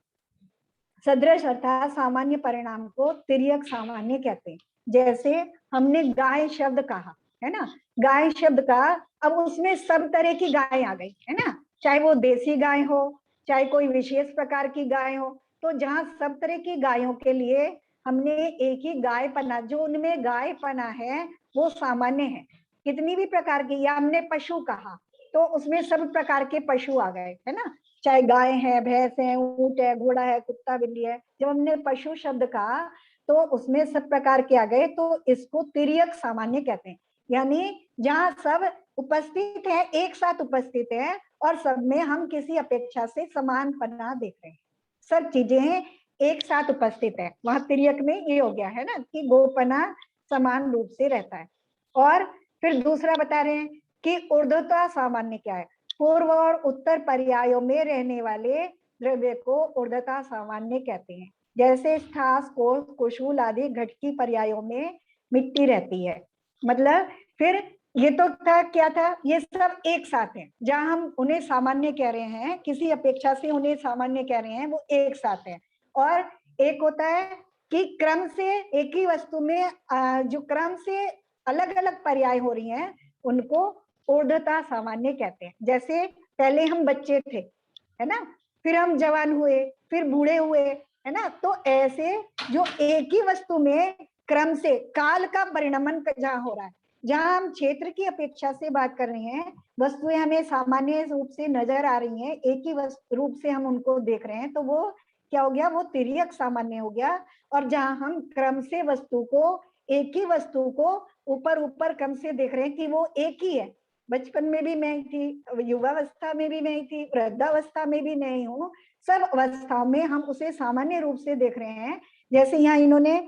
सदृश अर्थात सामान्य परिणाम को तिर्यक सामान्य कहते हैं। जैसे हमने गाय शब्द कहा, है ना, गाय शब्द का अब उसमें सब तरह की गाय आ गई, है ना, चाहे वो देसी गाय हो चाहे कोई विशेष प्रकार की गाय हो। तो जहां सब तरह की गायों के लिए हमने एक ही गाय पना, जो उनमें गाय पना है वो सामान्य है। कितनी भी प्रकार की, या हमने पशु कहा तो उसमें सब प्रकार के पशु आ गए, है ना, चाहे गाय है, भैंस है, ऊंट है, घोड़ा है, कुत्ता बिल्ली है। जब हमने पशु शब्द कहा तो उसमें सब प्रकार के आ गए, तो इसको तिर्यक सामान्य कहते हैं। यानी जहां सब उपस्थित है, एक साथ उपस्थित है और सब में हम किसी अपेक्षा से समान पन्ना देख रहे हैं, सब चीजें एक साथ उपस्थित है, वहां तिर्यक में ये हो गया है ना कि गोपना समान रूप से रहता है। और फिर दूसरा बता रहे हैं कि ऊर्ध्वता सामान्य क्या है, पूर्व और उत्तर पर्यायों में रहने वाले द्रव्य को ऊर्ध्वता सामान्य कहते हैं। जैसे स्थास, कोष, कुशूल आदि घट की पर्यायों में मिट्टी रहती है। मतलब फिर ये तो था, क्या था, ये सब एक साथ है। जहां हम उन्हें सामान्य कह रहे हैं, किसी अपेक्षा से उन्हें सामान्य कह रहे हैं, वो एक साथ है। और एक होता है कि क्रम से एक ही वस्तु में जो क्रम से अलग अलग पर्याय हो रही हैं उनको ऊर्ध्वता सामान्य कहते हैं। जैसे पहले हम बच्चे थे, है ना, फिर हम जवान हुए, फिर बूढ़े हुए, है ना। तो ऐसे जो एक ही वस्तु में क्रम से काल का परिणमन जहां हो रहा है, जहां हम क्षेत्र की अपेक्षा से बात कर रहे हैं, वस्तुएं हमें सामान्य रूप से नजर आ रही हैं, एक ही रूप से हम उनको देख रहे हैं, तो वो क्या हो गया, वो तिर्यक सामान्य हो गया। और जहां हम क्रम से वस्तु को, एक ही वस्तु को ऊपर ऊपर क्रम से देख रहे हैं कि वो एक ही है, बचपन में भी मैं ही थी, युवावस्था में भी मैं ही थी, वृद्धावस्था में भी मैं ही हूँ। सब अवस्थाओं में हम उसे सामान्य रूप से देख रहे हैं। जैसे यहाँ इन्होंने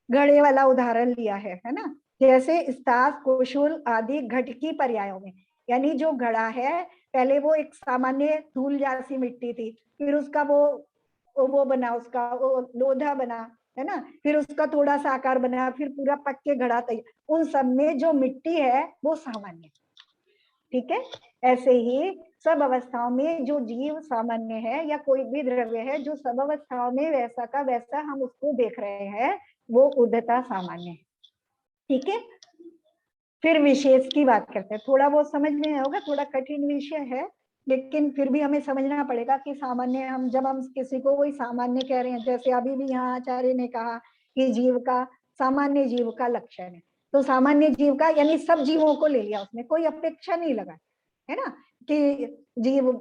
घड़े वाला उदाहरण लिया है ना, जैसे स्तास, कोशुल आदि घट की पर्यायों में, यानी जो घड़ा है पहले वो एक सामान्य धूल जैसी मिट्टी थी, फिर उसका वो बना, उसका वो लोधा बना, है ना, फिर उसका थोड़ा सा आकार बना, फिर पूरा पक के घड़ा तैयार। उन सब में जो मिट्टी है वो सामान्य, ठीक है। ऐसे ही सब अवस्थाओं में जो जीव सामान्य है या कोई भी द्रव्य है जो सब अवस्थाओं में वैसा का वैसा हम उसको देख रहे हैं, वो उद्धता सामान्य है, ठीक है। फिर विशेष की बात करते हैं। थोड़ा बहुत समझ में होगा, थोड़ा कठिन विषय है, लेकिन फिर भी हमें समझना पड़ेगा कि सामान्य, हम जब हम किसी को कोई सामान्य कह रहे हैं, जैसे अभी भी यहाँ आचार्य ने कहा कि जीव का, सामान्य जीव का लक्षण है, तो सामान्य जीव का यानी सब जीवों को ले लिया, उसमें कोई अपेक्षा नहीं लगा, है ना, कि जीव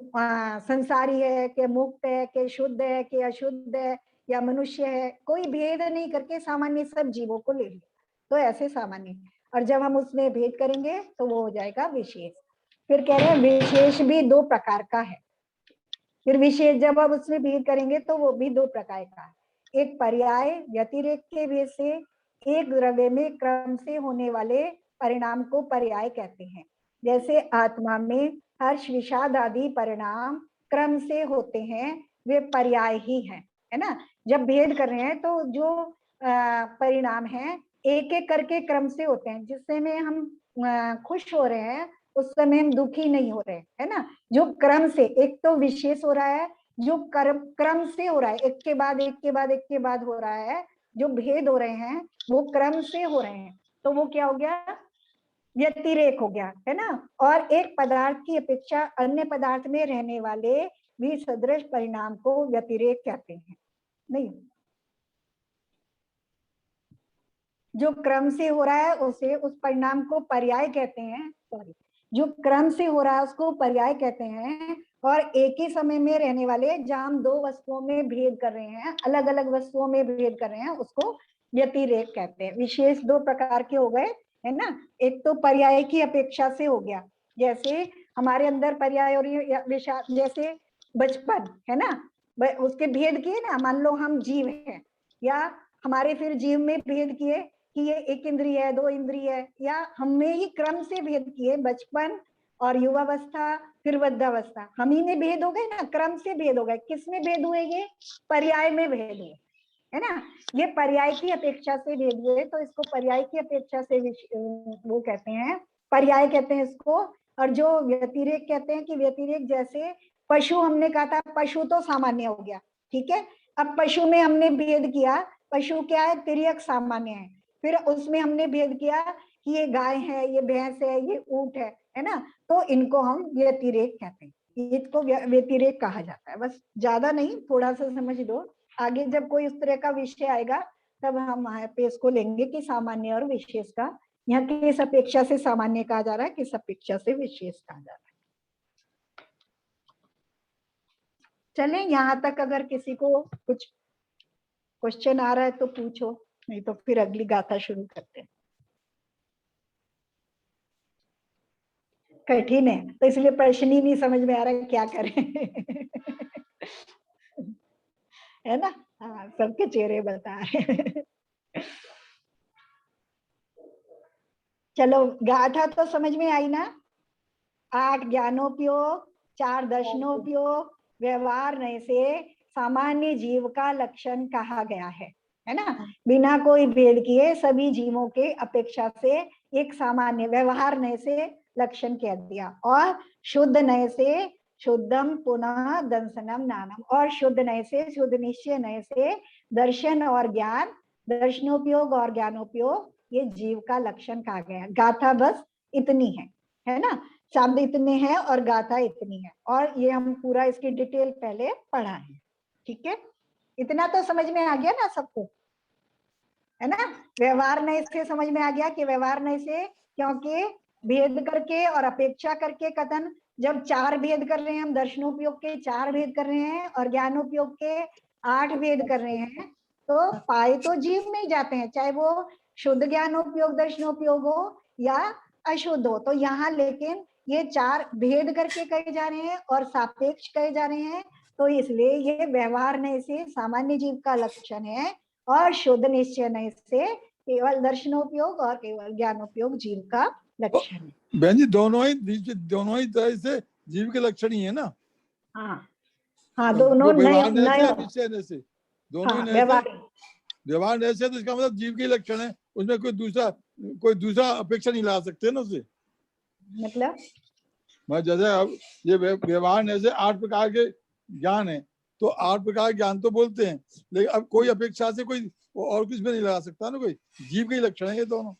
संसारी है कि मुक्त है कि शुद्ध है कि अशुद्ध है या मनुष्य है, कोई भेद नहीं करके सामान्य सब जीवों को ले लिया, तो ऐसे सामान्य। और जब हम उसमें भेद करेंगे तो वो हो जाएगा विशेष। फिर कह रहे हैं विशेष भी दो प्रकार का है। फिर विशेष जब हम उसमें भेद करेंगे तो वो भी दो प्रकार का है। एक पर्याय व्यतिरेक के भेद से एक द्रव्य में क्रम से होने वाले परिणाम को पर्याय कहते हैं। जैसे आत्मा में हर्ष, विषाद आदि परिणाम क्रम से होते हैं, वे पर्याय ही है ना। जब भेद कर रहे हैं तो जो परिणाम है एक एक करके क्रम से होते हैं, जिससे में हम खुश हो रहे हैं उस समय हम दुखी नहीं हो रहे, है ना। जो क्रम से, एक तो विशेष हो रहा है, जो क्रम से हो रहा है, एक के बाद एक के बाद एक के बाद हो रहा है, जो भेद हो रहे हैं वो क्रम से हो रहे हैं, तो वो क्या हो गया, व्यतिरेक हो गया, है ना। और एक पदार्थ की अपेक्षा अन्य पदार्थ में रहने वाले भी सदृश परिणाम को व्यतिरेक कहते हैं। नहीं, जो क्रम से हो रहा है उसे, उस परिणाम को पर्याय कहते हैं, सॉरी, जो क्रम से हो रहा है उसको पर्याय कहते हैं। और एक ही समय में रहने वाले, जहां हम दो वस्तुओं में भेद कर रहे हैं, अलग अलग वस्तुओं में भेद कर रहे हैं, उसको व्यतिरेक कहते हैं। विशेष दो प्रकार के हो गए, है ना। एक तो पर्याय की अपेक्षा से हो गया, जैसे हमारे अंदर पर्याय और विषाद, जैसे बचपन, है ना, उसके भेद किए ना, मान लो हम जीव हैं, या हमारे फिर जीव में भेद किए कि ये एक इंद्रिय है, दो इंद्रिय है, या हमने ही क्रम से भेद किए, बचपन और युवावस्था फिर वृद्धावस्था, हम ही में भेद हो गए ना, क्रम से भेद हो गए। किस में भेद हुए, ये पर्याय में भेद हुए, है ना। ये पर्याय की अपेक्षा से भेद हुए, तो इसको पर्याय की अपेक्षा से वो कहते हैं, पर्याय कहते हैं इसको। और जो व्यतिरेक कहते हैं कि व्यतिरेक, जैसे पशु, हमने कहा था पशु तो सामान्य हो गया, ठीक है। अब पशु में हमने भेद किया, पशु क्या है, तिर्यक सामान्य है। फिर उसमें हमने भेद किया कि ये गाय है, ये भैंस है, ये ऊंट है ना, तो इनको हम व्यतिरेक कहते हैं, इसको व्यतिरेक कहा जाता है। बस ज्यादा नहीं, थोड़ा सा समझ लो, आगे जब कोई उस तरह का विषय आएगा तब हम वहां पे इसको लेंगे कि सामान्य और विशेष का, यहाँ किस अपेक्षा से सामान्य कहा जा रहा है, किस अपेक्षा से विशेष कहा जा रहा है। चलें, यहाँ तक अगर किसी को कुछ क्वेश्चन आ रहा है तो पूछो, नहीं तो फिर अगली गाथा शुरू करते हैं। कठिन है तो इसलिए प्रश्न ही नहीं समझ में आ रहा है, क्या करें है ना। हाँ, सबके चेहरे बता रहे चलो, गाथा तो समझ में आई ना। 8 ज्ञानोपयोग, 4 दर्शनोपयोग, व्यवहार नय से सामान्य जीव का लक्षण कहा गया है ना। बिना कोई भेद किए सभी जीवों के अपेक्षा से एक सामान्य, व्यवहार नय से लक्षण कह दिया। और शुद्ध नय से शुद्धम पुनः दंसनम नानम, और शुद्ध नय से, शुद्ध निश्चय नय से दर्शन और ज्ञान, दर्शनोपयोग और ज्ञानोपयोग, ये जीव का लक्षण कहा गया। गाथा बस इतनी है ना, शब्द इतने हैं और गाथा इतनी है, और ये हम पूरा इसकी डिटेल पहले पढ़ा है, ठीक है। इतना तो समझ में आ गया ना सबको, है ना। व्यवहार नय से समझ में आ गया कि व्यवहार नय से, क्योंकि भेद करके और अपेक्षा करके कथन, जब 4 भेद कर रहे हैं हम, दर्शनोपयोग के 4 भेद कर रहे हैं और ज्ञानोपयोग के 8 भेद कर रहे हैं, तो पाए तो जीव में जाते हैं, चाहे वो शुद्ध ज्ञानोपयोग दर्शनोपयोग हो या अशुद्ध हो। तो यहाँ लेकिन ये चार भेद करके कहे जा रहे हैं और सापेक्ष कहे जा रहे हैं, तो इसलिए ये व्यवहार नहीं से सामान्य जीव का लक्षण है और शुद्ध निश्चय नहीं से केवल दर्शनोपयोग और केवल ज्ञानोपयोग जीव का लक्षण है। बहन जी दोनों ही तरह से जीव के लक्षण ही है ना। हाँ हाँ, दोनों व्यवहार नए निश्चय से दोनों ही व्यवहार नैसे, तो इसका मतलब जीव के लक्षण है, उसमें कोई दूसरा अपेक्षा नहीं ला सकते ना उससे। मतलब जैसे अब ये व्यवहार नैसे 8 प्रकार के ज्ञान है, तो 8 प्रकार के ज्ञान तो बोलते हैं, लेकिन अब कोई अपेक्षा से कोई और कुछ भी नहीं लगा सकता ना, कोई जीव के ही लक्षण है ये दोनों।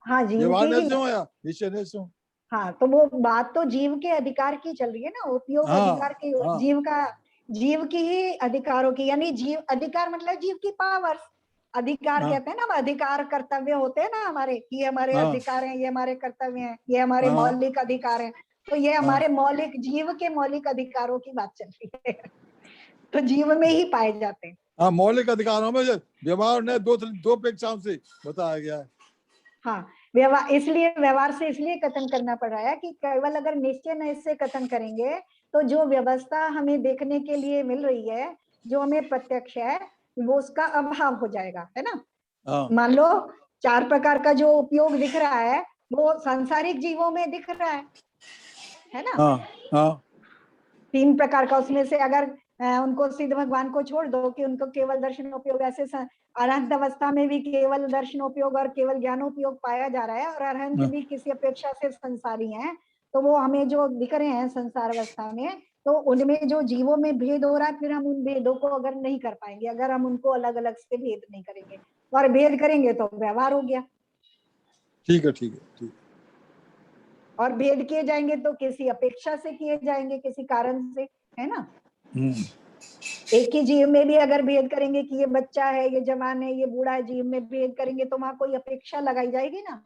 हाँ, जीव व्यवहार के नैसे हो या निश्चय नैसे हो। हाँ, तो वो बात तो जीव के अधिकार की चल रही है ना, उपयोग अधिकार की, जीव की ही अधिकारों की, यानी जीव अधिकार मतलब जीव की पावर्स। अधिकार कहते हैं ना, अधिकार कर्तव्य होते हैं ना हमारे, ये हमारे अधिकार हैं, ये हमारे कर्तव्य हैं, ये हमारे मौलिक अधिकार हैं। तो ये हमारे मौलिक, जीव के मौलिक अधिकारों की बात चल रही है। तो जीव में ही पाए जाते हैं। हाँ, मौलिक अधिकारों में व्यवहार ने दो अपेक्षाओं से बताया गया है। हाँ, व्यवहार से इसलिए कथन करना पड़ रहा है कि केवल अगर निश्चय न इससे कथन करेंगे तो जो व्यवस्था हमें देखने के लिए मिल रही है, जो हमें प्रत्यक्ष है, वो उसका अभाव हो जाएगा, है ना। मान लो 4 प्रकार का जो उपयोग दिख रहा है वो सांसारिक जीवों में दिख रहा है ना। 3 प्रकार का, उसमें से अगर उनको सिद्ध भगवान को छोड़ दो कि उनको केवल दर्शनोपयोग, ऐसे अरहंत अवस्था में भी केवल दर्शनोपयोग और केवल ज्ञानोपयोग पाया जा रहा है, और अरहंत भी किसी अपेक्षा से संसारी हैं, तो वो हमें जो दिख रहे हैं संसार अवस्था में, तो उनमें जो जीवों में भेद हो रहा है, फिर हम उन भेदों को अगर नहीं कर पाएंगे, अगर हम उनको अलग अलग से भेद नहीं करेंगे, और भेद करेंगे तो व्यवहार हो गया। ठीक है। और भेद किए जाएंगे तो किसी अपेक्षा से किए जाएंगे, किसी कारण से, है ना। एक ही जीव में भी अगर भेद करेंगे कि ये बच्चा है, ये जवान है, ये बूढ़ा है, जीव में भेद करेंगे तो वहां कोई अपेक्षा लगाई जाएगी ना।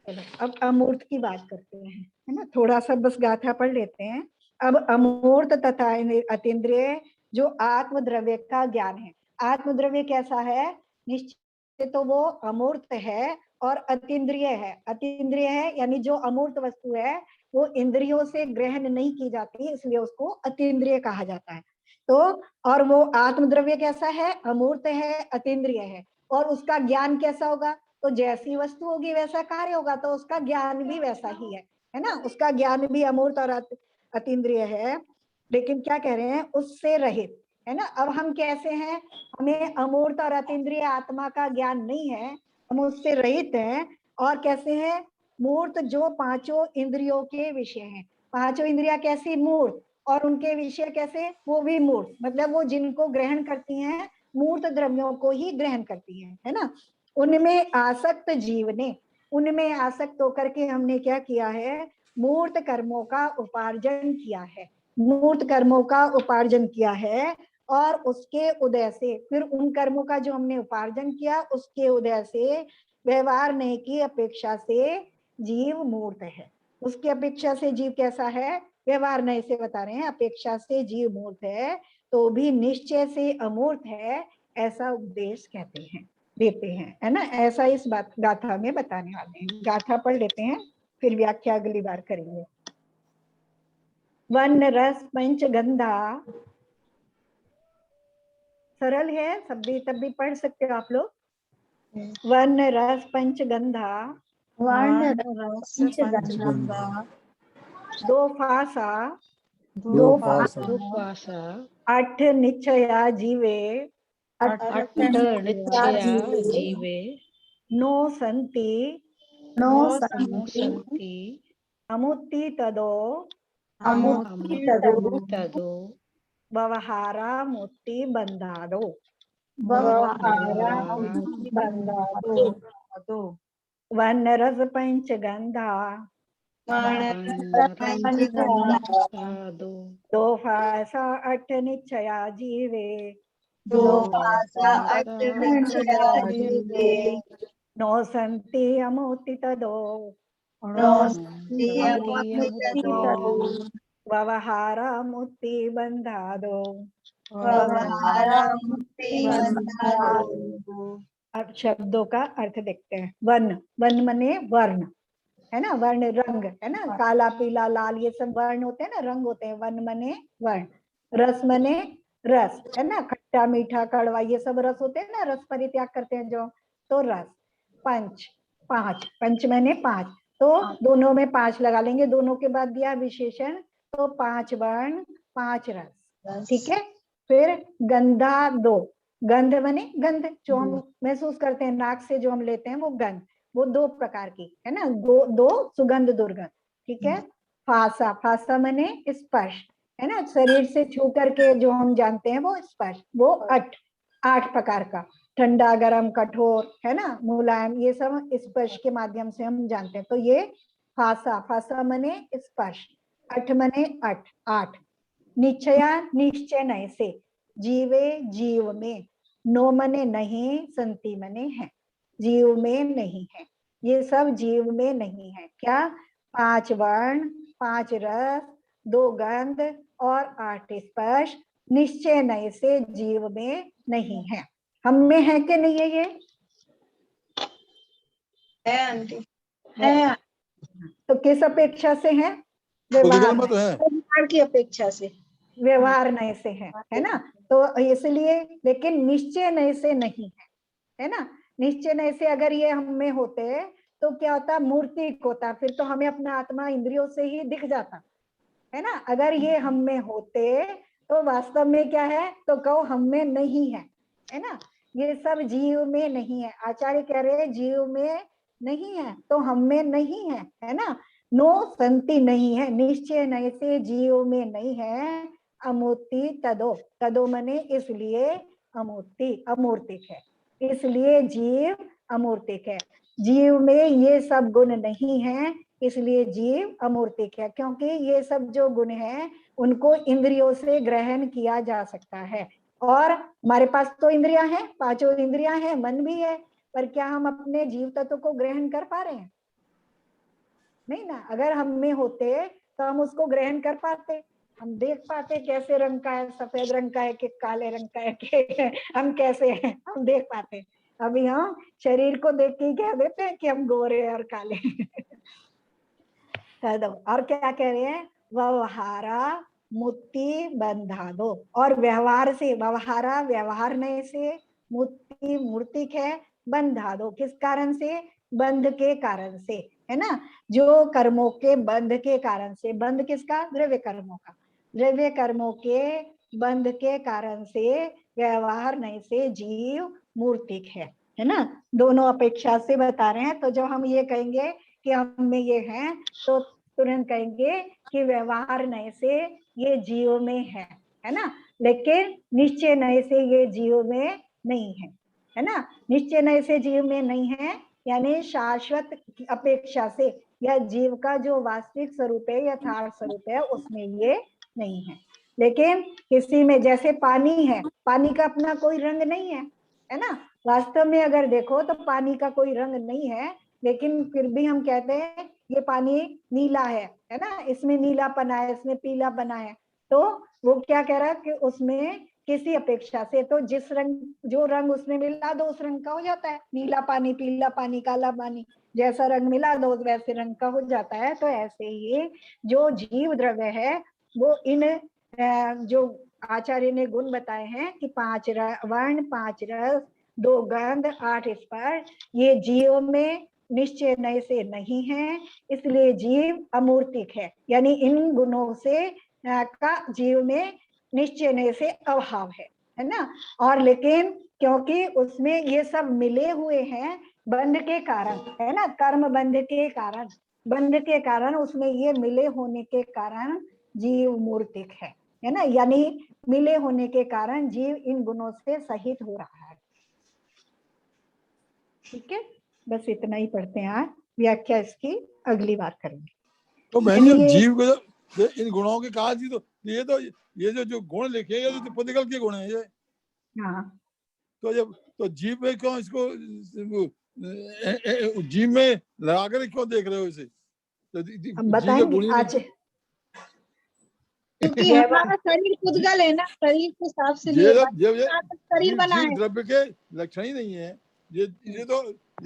चलो अब अमूर्त की बात करते हैं, है ना। थोड़ा सा बस गाथा पढ़ लेते हैं। अब अमूर्त तथा अतीन्द्रिय जो आत्मद्रव्य का ज्ञान है। आत्मद्रव्य कैसा है? निश्चित तो वो अमूर्त है और अतीन्द्रिय है। अतीन्द्रिय है यानी जो अमूर्त वस्तु है वो इंद्रियों से ग्रहण नहीं की जाती, इसलिए उसको अतीन्द्रिय कहा जाता है। तो और वो आत्मद्रव्य कैसा है? अमूर्त है, अतीन्द्रिय है, और उसका ज्ञान कैसा होगा? तो जैसी वस्तु होगी वैसा कार्य होगा, तो उसका ज्ञान भी वैसा ही है ना। उसका ज्ञान भी अमूर्त और अतीन्द्रिय है, लेकिन क्या कह रहे हैं? उससे रहित, है ना। अब हम कैसे हैं? हमें अमूर्त और अतीन्द्रिय आत्मा का ज्ञान नहीं है, हम उससे रहित हैं। और कैसे हैं? मूर्त, जो 5 इंद्रियों के विषय हैं। 5 इंद्रियां कैसी? मूर्त, और उनके विषय कैसे? वो भी मूर्त, मतलब वो जिनको ग्रहण करती हैं, मूर्त द्रव्यों को ही ग्रहण करती हैं, है ना। उनमें आसक्त जीव ने, उनमें आसक्त होकर के हमने क्या किया है? मूर्त कर्मों का उपार्जन किया है, मूर्त कर्मों का उपार्जन किया है। और उसके उदय से, फिर उन कर्मों का जो हमने उपार्जन किया उसके उदय से व्यवहार नहीं की अपेक्षा से जीव मूर्त है। उसकी अपेक्षा से जीव कैसा है? व्यवहार नहीं से बता रहे हैं, अपेक्षा से जीव मूर्त है, तो भी निश्चय से अमूर्त है, ऐसा उपदेश कहते हैं, देते हैं, है ना। ऐसा इस बात गाथा में बताने वाले हैं। गाथा पढ़ लेते हैं, फिर व्याख्या अगली बार करेंगे। वर्ण रस पंच गंधा, सरल है, सब भी तब भी पढ़ सकते हो आप लोग। वर्ण रस पंच गंधा, वर्ण रस पंचगंधा, 2 फासा, 2 फासा, 8 निश्चया जीवे, 8 निश्चया जीवे, 9 संति, 9 संति, अमुत्ति तदो, तदो, व्यवहारा मुक्ति बंधादो। वर्ण रस पंच गंधा, 2 फासा 8 निश्चया जीवे, 9 संति अमुत्ति तदो, व्यवहारा मुक्ति बंधादो। अब शब्दों का अर्थ देखते हैं। वर्ण, वर्ण मने वर्ण, है ना, वर्ण रंग, है ना, काला पीला लाल ये सब वर्ण होते हैं ना, रंग होते हैं। वर्ण मने वर्ण। रस मने रस, है ना, खट्टा मीठा कड़वा ये सब रस होते हैं ना, रस परित्याग करते हैं जो, तो रस। पंच, पांच, पंच मने पांच, तो दोनों में 5 लगा लेंगे, दोनों के बाद दिया विशेषण, तो 5 वर्ण 5 रस, ठीक है। फिर गंधा 2, गंध मने गंध, जो हम महसूस करते हैं नाक से जो हम लेते हैं वो गंध, वो 2 प्रकार की, है ना, दो सुगंध दुर्गंध, ठीक है। फासा, फासा मने स्पर्श, है ना, शरीर से छू करके जो हम जानते हैं वो स्पर्श, वो 8 प्रकार का, ठंडा गरम कठोर, है ना, मुलायम, ये सब स्पर्श के माध्यम से हम जानते हैं। तो ये फासा, फासा मने स्पर्श, 8 मने 8। निश्चया, निश्चय नय से, जीवे जीव में, नो मने नहीं, संति मने है, जीव में नहीं है, ये सब जीव में नहीं है। क्या? 5 वर्ण 5 रस 2 गंध और 8 स्पर्श, निश्चय नय से जीव में नहीं है। हम में है कि नहीं है? ये है आंटी, है तो किस अपेक्षा से है? व्यवहार की अपेक्षा से, व्यवहार नय से है ना, तो इसलिए, लेकिन निश्चय नय से नहीं है ना। निश्चय नय से अगर ये हम में होते तो क्या होता? मूर्तिक होता, फिर तो हमें अपना आत्मा इंद्रियों से ही दिख जाता, है ना। अगर ये हम में होते तो वास्तव में क्या है? तो कहो हम में नहीं है ना, ये सब जीव में नहीं है। आचार्य कह रहे हैं जीव में नहीं है तो हम में नहीं है ना। नो संति नहीं है, निश्चय नय से जीव में नहीं है। अमूर्ति तदो, तदो मने इसलिए, अमूर्ति अमूर्तिक है, इसलिए जीव अमूर्तिक है। जीव में ये सब गुण नहीं है, इसलिए जीव अमूर्तिक है, क्योंकि ये सब जो गुण है उनको इंद्रियों से ग्रहण किया जा सकता है। और हमारे पास तो इंद्रियां हैं, 5 इंद्रियां हैं, मन भी है, पर क्या हम अपने जीव तत्व को ग्रहण कर पा रहे हैं? नहीं ना। अगर हम में होते तो हम उसको ग्रहण कर पाते, हम देख पाते कैसे रंग का है, सफेद रंग का है कि काले रंग का है कि हम कैसे हैं, हम देख पाते। अभी हम शरीर को देख के ही कह देते हैं कि हम गोरे और काले और क्या कह रहे हैं? व्यवहारा मुक्ति बंधा दो, और व्यवहार से, व्यवहारा व्यवहार नय से, मुक्ति मूर्तिक है, बंधा दो। किस कारण से? बंध के कारण से, है ना, जो कर्मों के बंध के कारण से। बंध किसका? द्रव्य कर्मों का। द्रव्य कर्मों के बंध के कारण से व्यवहार नय से जीव मूर्तिक है ना। दोनों अपेक्षा से बता रहे हैं। तो जब हम ये कहेंगे कि हम में ये है तो तुरंत कहेंगे कि व्यवहार नय से ये जीव में है ना, लेकिन निश्चय नय से ये जीव में नहीं है ना। निश्चय नय से जीव में नहीं है, यानी शाश्वत अपेक्षा से, या जीव का जो वास्तविक स्वरूप है, यथार्थ स्वरूप है, उसमें ये नहीं है। लेकिन किसी में, जैसे पानी है, पानी का अपना कोई रंग नहीं है ना। वास्तव में अगर देखो तो पानी का कोई रंग नहीं है, लेकिन फिर भी हम कहते हैं ये पानी नीला है ना, इसमें नीलापना है, इसमें पीलापना है। तो वो क्या कह रहा है कि उसमें किसी अपेक्षा से, तो जिस रंग, जो रंग उसमें मिला दो उस रंग का हो जाता है। नीला पानी, पीला पानी, काला पानी, जैसा रंग मिला दो वैसे रंग का हो जाता है। तो ऐसे ही जो जीव द्रव्य है वो इन जो आचार्य ने गुण बताए हैं कि 5 वर्ण 5 रस 2 गंध 8 स्पर्श, ये जीव में निश्चय नय से नहीं है, इसलिए जीव अमूर्तिक है, यानी इन गुणों से का जीव में निश्चय नय से अभाव है ना। और लेकिन क्योंकि उसमें ये सब मिले हुए हैं बंध के कारण, है ना, कर्म बंध के कारण, बंध के कारण उसमें ये मिले होने के कारण जीव मूर्तिक है ना, यानी मिले होने के कारण जीव इन गुणों से सहित हो रहा है। ठीक है, बस इतना ही पढ़ते हैं आज, व्याख्या इसकी अगली बार करेंगे। तो बहन जीव को इन गुणों के कहा जी, तो ये जो गुण लिखे ये तो प्रतिकल के गुण है ये। हाँ, तो जब तो जीव में क्यों इसको जीव में लगाकर क्यों देख रहे हो इसे? तो बताएंगे आज, क्योंकि हमारा शरीर पुद्गल है ना, शरीर के हिसाब से लिए शरीर बना है। द्रव्य के लक्षण ही नहीं है, ये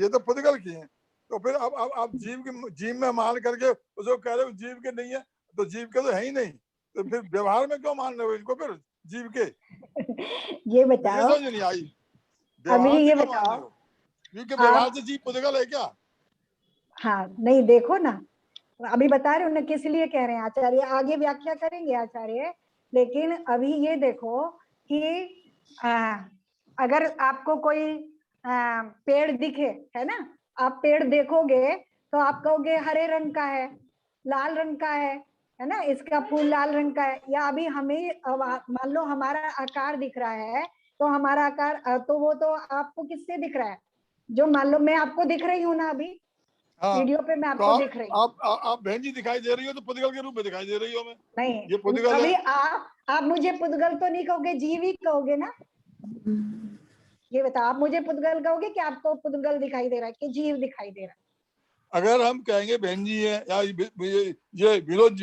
तो पुद्गल की है। तो फिर अब आप जीव में मान करके उसको कह रहे हो जीव के नहीं है, तो जीव के तो है ही नहीं, तो फिर व्यवहार में क्यों मान रहे हो इनको फिर जीव के? ये बताओ, समझ नहीं आई। अभी ये क्यों मान बताओ, रहे हो? क्योंकि व्यवहार से जीव पुद्गल है क्या? हाँ नहीं देखो ना, अभी बता रहे हो ना किस लिए कह रहे हैं आचार्य, आगे व्याख्या करेंगे आचार्य, लेकिन अभी ये देखो कि अगर आपको कोई पेड़ दिखे, है ना, आप पेड़ देखोगे तो आप कहोगे हरे रंग का है, लाल रंग का है ना, इसका फूल लाल रंग का है। या अभी हमें मान लो हमारा आकार दिख रहा है, तो हमारा आकार तो वो तो आपको किससे दिख रहा है, जो मान लो मैं आपको दिख रही हूँ ना अभी वीडियो पे, मैं आपको दिख रही हूँ। आप बहन जी दिखाई दे रही हो, तो पुद्गल के रूप में दिखाई दे रही हो। मैं नहीं, ये पुद्गल अभी है। आप मुझे पुद्गल तो नहीं कहोगे, जीव ही कहोगे ना। ये बताओ, आप मुझे पुद्गल कहोगे कि आपको पुद्गल दिखाई दे रहा है कि जीव दिखाई दे रहा है? अगर हम कहेंगे बहन जी है या ये विनोद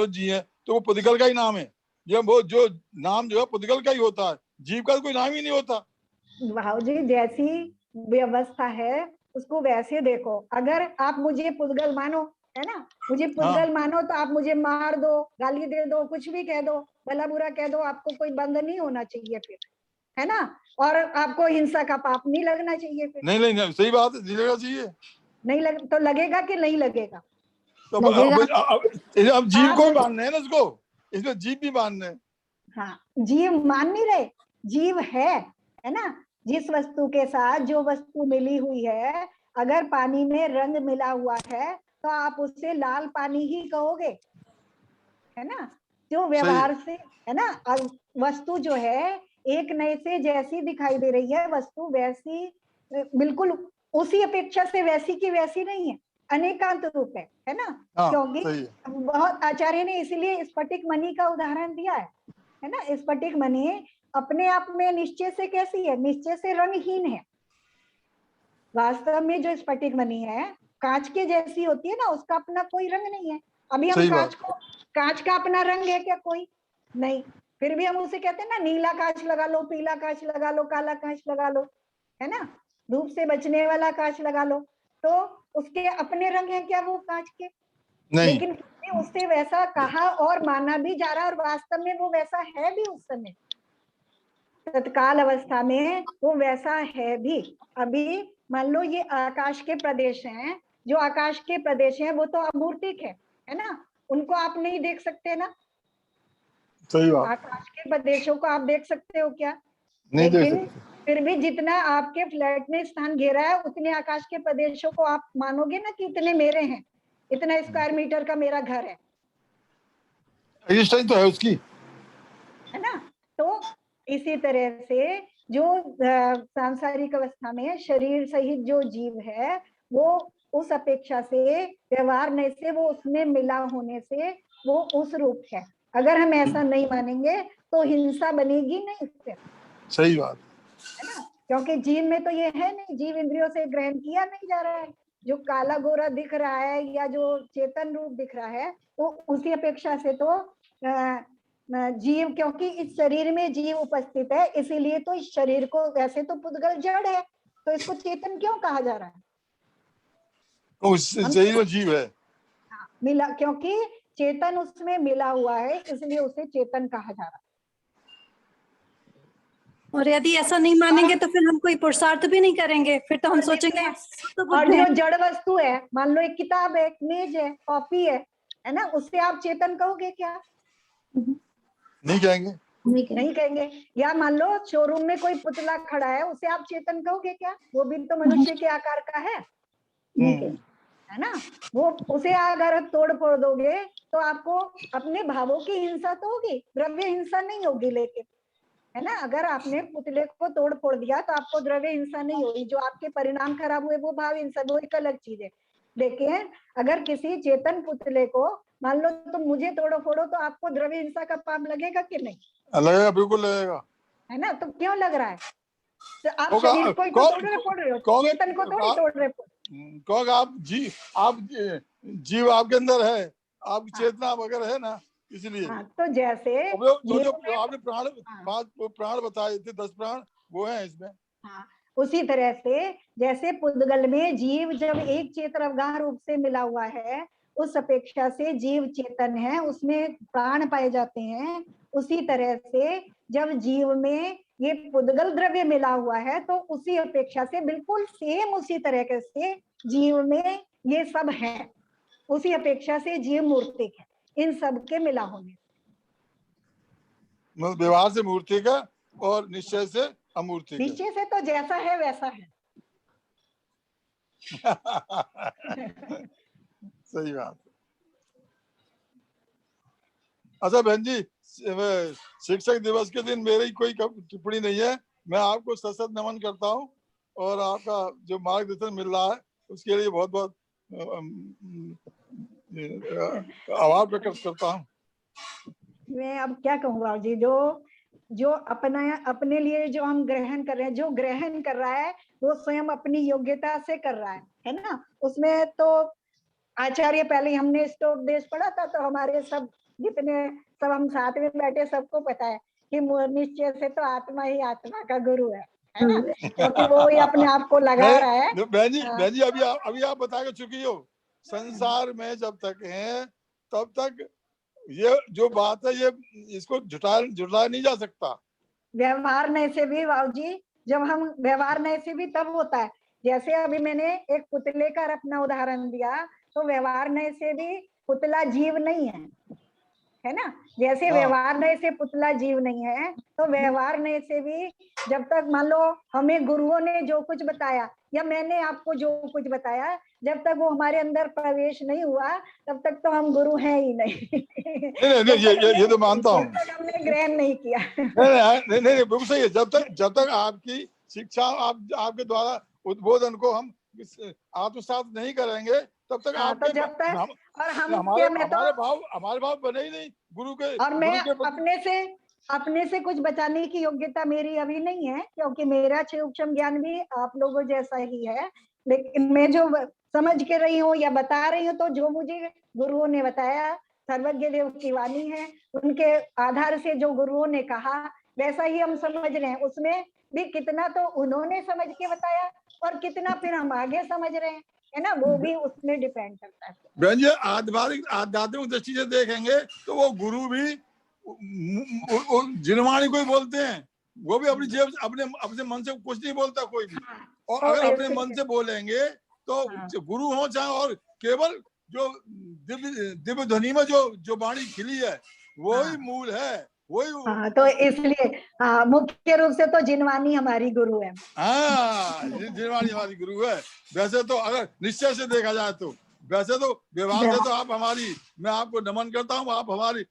जी है, तो वो पुद्गल का ही नाम है। ये वो जो नाम जो है पुद्गल का ही होता है, जीव का कोई नाम ही नहीं होता। भाव जी, जैसी व्यवस्था है उसको वैसे देखो। अगर आप मुझे पुद्गल मानो, है ना, मुझे पुद्गल मानो, तो आप मुझे मार दो, गाली दे दो, कुछ भी कह दो, भला बुरा कह दो, आपको कोई बंद नहीं होना चाहिए फिर, है ना, और आपको हिंसा का पाप नहीं लगना चाहिए फिर। नहीं सही बात है, लगना चाहिए। नहीं लग तो लगेगा कि नहीं लगेगा? तो अब जीव को भी मानना है ना, उसको इसमें जीव भी मानना है। हाँ, जीव मान नहीं रहे, जीव है ना, जिस वस्तु के साथ जो वस्तु मिली हुई है, अगर पानी में रंग मिला हुआ है तो आप उससे लाल पानी ही कहोगे, है ना, जो व्यवहार से, है ना, वस्तु जो है एक नए से जैसी दिखाई दे रही है, वस्तु वैसी बिल्कुल उसी अपेक्षा से वैसी की वैसी नहीं है, अनेकांत रूप है ना। क्योंकि बहुत आचार्य ने इसीलिए स्फटिक मणि का उदाहरण दिया है ना। स्फटिक मणि अपने आप में निश्चय से कैसी है, निश्चय से रंगहीन है। वास्तव में जो स्फटिक मणि है कांच के जैसी होती है ना, उसका अपना कोई रंग नहीं है। अभी हम कांच का अपना रंग है क्या? कोई नहीं। फिर भी हम उसे कहते हैं ना, नीला कांच लगा लो, पीला कांच लगा लो, काला कांच लगा लो, है ना, धूप से बचने वाला कांच लगा लो, तो उसके अपने रंग है क्या वो कांच के? नहीं। लेकिन उससे वैसा कहा और माना भी जा रहा है, और वास्तव में वो वैसा है भी। उस समय तत्काल अवस्था में वो वैसा है भी। अभी मान लो ये आकाश के प्रदेश हैं, जो आकाश के प्रदेश हैं वो तो अमूर्तिक है ना, उनको आप नहीं देख सकते ना। सही बात। आकाश के प्रदेशों को आप देख सकते हो क्या? नहीं देख लेकिन सकते। फिर भी जितना आपके फ्लैट में स्थान घेरा है, उतने आकाश के प्रदेशों को आप मानोगे ना कि इतने मेरे हैं, इतना स्क्वायर मीटर का मेरा घर है, तो है उसकी, है ना। तो इसी तरह से जो सांसारिक अवस्था में शरीर सहित जो जीव है, वो उस अपेक्षा से व्यवहार नहीं से, वो उसमें मिला होने से वो उस रूप है। अगर हम ऐसा नहीं मानेंगे तो हिंसा बनेगी नहीं फिर। सही बात है ना, क्योंकि जीव में तो ये है नहीं, जीव इंद्रियों से ग्रहण किया नहीं जा रहा है। जो काला गोरा दिख रहा है या जो चेतन रूप दिख रहा है, वो उसी अपेक्षा से तो जीव, क्योंकि इस शरीर में जीव उपस्थित है, इसीलिए तो इस शरीर को, वैसे तो पुद्गल जड़ है, तो इसको चेतन क्यों कहा जा रहा है? उस शरीर में जीव है, मिला, क्योंकि चेतन उसमें मिला हुआ है, इसलिए उसे चेतन कहा जा रहा है। और यदि ऐसा नहीं मानेंगे तो फिर हम कोई पुरुषार्थ भी नहीं करेंगे, फिर तो हम सोचेंगे तो और जो जड़ वस्तु है, मान लो एक किताब है, एक मेज है, कॉपी है ना, उससे आप चेतन कहोगे क्या? नहीं कहेंगे, नहीं कहेंगे। या मान लो शोरूम में कोई पुतला खड़ा है, उसे आप चेतन कहोगे क्या? वो भी तो मनुष्य के आकार का है ना। वो उसे अगर तोड़ फोड़ दोगे तो आपको अपने भावों की हिंसा तो होगी, द्रव्य हिंसा नहीं होगी। लेकिन है ना, अगर आपने पुतले को तोड़ फोड़ दिया तो आपको द्रव्य हिंसा नहीं होगी, जो आपके परिणाम खराब हुए वो भाव हिंसा, वो एक अलग चीज है। लेकिन अगर किसी चेतन पुतले को मान लो तो मुझे तोड़ो फोड़ो, तो आपको द्रव्य हिंसा का पाप लगेगा कि नहीं? लगेगा, बिल्कुल लगेगा, है ना। तो क्यों लग रहा है? तो आप शरीर को ही तो तोड़ रहे फोड़ रहे हो, चेतन को थोड़ी तोड़ रहे फोड़। आप जीव आपके अंदर है, आपकी चेतना वगैरह है ना, इसलिए। तो जैसे जो आपने प्राण बताए थे, 10 प्राण वो है इसमें। उसी तरह से जैसे पुद्गल में जीव जब एक चेतन अवगाह रूप से मिला हुआ है, उस अपेक्षा से जीव चेतन है, उसमें प्राण पाए जाते हैं। उसी तरह से जब जीव में ये पुद्गल द्रव्य मिला हुआ है तो उसी अपेक्षा से बिल्कुल सेम उसी तरह से जीव में ये सब है, उसी अपेक्षा से जीव मूर्तिक है इन सब के मिला होने। मतलब व्यवहार से मूर्ति का और निश्चय से अमूर्ति का। निश्चय से तो जैसा है वैसा है। सही बात। अच्छा बहन जी, शिक्षक दिवस के दिन मेरी कोई टिप्पणी नहीं है, मैं आपको सशक्त नमन करता हूँ और आपका जो मार्गदर्शन मिल रहा है उसके लिए बहुत बहुत आभार प्रकट करता हूँ। मैं अब क्या कहूँगा जी, जो अपने लिए जो हम ग्रहण कर रहे हैं, जो ग्रहण कर रहा है वो स्वयं अपनी योग्यता से कर रहा है ना। उसमें तो आचार्य पहले हमने स्तोपदेश पढ़ा था तो हमारे सब जितने सब हम साथ में बैठे सबको पता है कि निश्चय से तो आत्मा ही आत्मा का गुरु है ना, क्योंकि वो ही अपने आप को लगा रहा है। बहन जी अभी आप बता के चुकी हो, संसार में जब तक है तब तक ये जो बात है ये इसको झुठलाया नहीं जा सकता। व्यवहार नहीं से भी बाबूजी, जब हम व्यवहार नहीं से भी तब होता है। जैसे अभी मैंने एक पुतले का अपना उदाहरण दिया, तो व्यवहार नहीं से भी पुतला जीव नहीं है ना। जैसे व्यवहार नहीं से पुतला जीव नहीं है, तो व्यवहार नहीं से भी जब तक मान लो हमें गुरुओं ने जो कुछ बताया या मैंने आपको जो कुछ बताया, जब तक वो हमारे अंदर प्रवेश नहीं हुआ तब तक तो हम गुरु हैं ही नहीं। नहीं, ये तो मानता हूँ, जब तक हमने ग्रहण नहीं किया। नहीं बिल्कुल सही है। जब तक आपकी शिक्षा आपके द्वारा उद्बोधन को हम आत्मसात नहीं करेंगे तब तक आपके तो जब तक और हमारे भाव बने ही नहीं गुरु के। और मैं अपने से कुछ बचाने की योग्यता मेरी अभी नहीं है, क्योंकि मेरा सूक्ष्म ज्ञान भी आप लोगों जैसा ही है। लेकिन मैं जो समझ के रही हूँ या बता रही हूँ, तो जो मुझे गुरुओं ने बताया, सर्वज्ञ देव की वाणी है, उनके आधार से जो गुरुओं ने कहा वैसा ही हम समझ रहे हैं। उसमें भी कितना तो उन्होंने समझ के बताया और कितना फिर हम आगे समझ रहे हैं, है ना, वो भी उसमें डिपेंड करता है। बहन जी आध्यात्मिक दृष्टि से देखेंगे तो वो गुरु भी जिनवाणी को ही बोलते हैं, वो भी अपनी जेब अपने मन से कुछ नहीं बोलता कोई भी। और अगर अपने मन से बोलेंगे तो गुरु हो चाहे, और केवल जो दिव्य ध्वनि में जो वाणी खिली है वही मूल है, वही। तो इसलिए मुख्य रूप से तो जिनवानी हमारी गुरु है। जिनवानी हमारी गुरु है। वैसे तो अगर निश्चय से देखा जाए तो, वैसे तो व्यवहार से तो आप हमारी, मैं आपको नमन करता हूँ, आप हमारी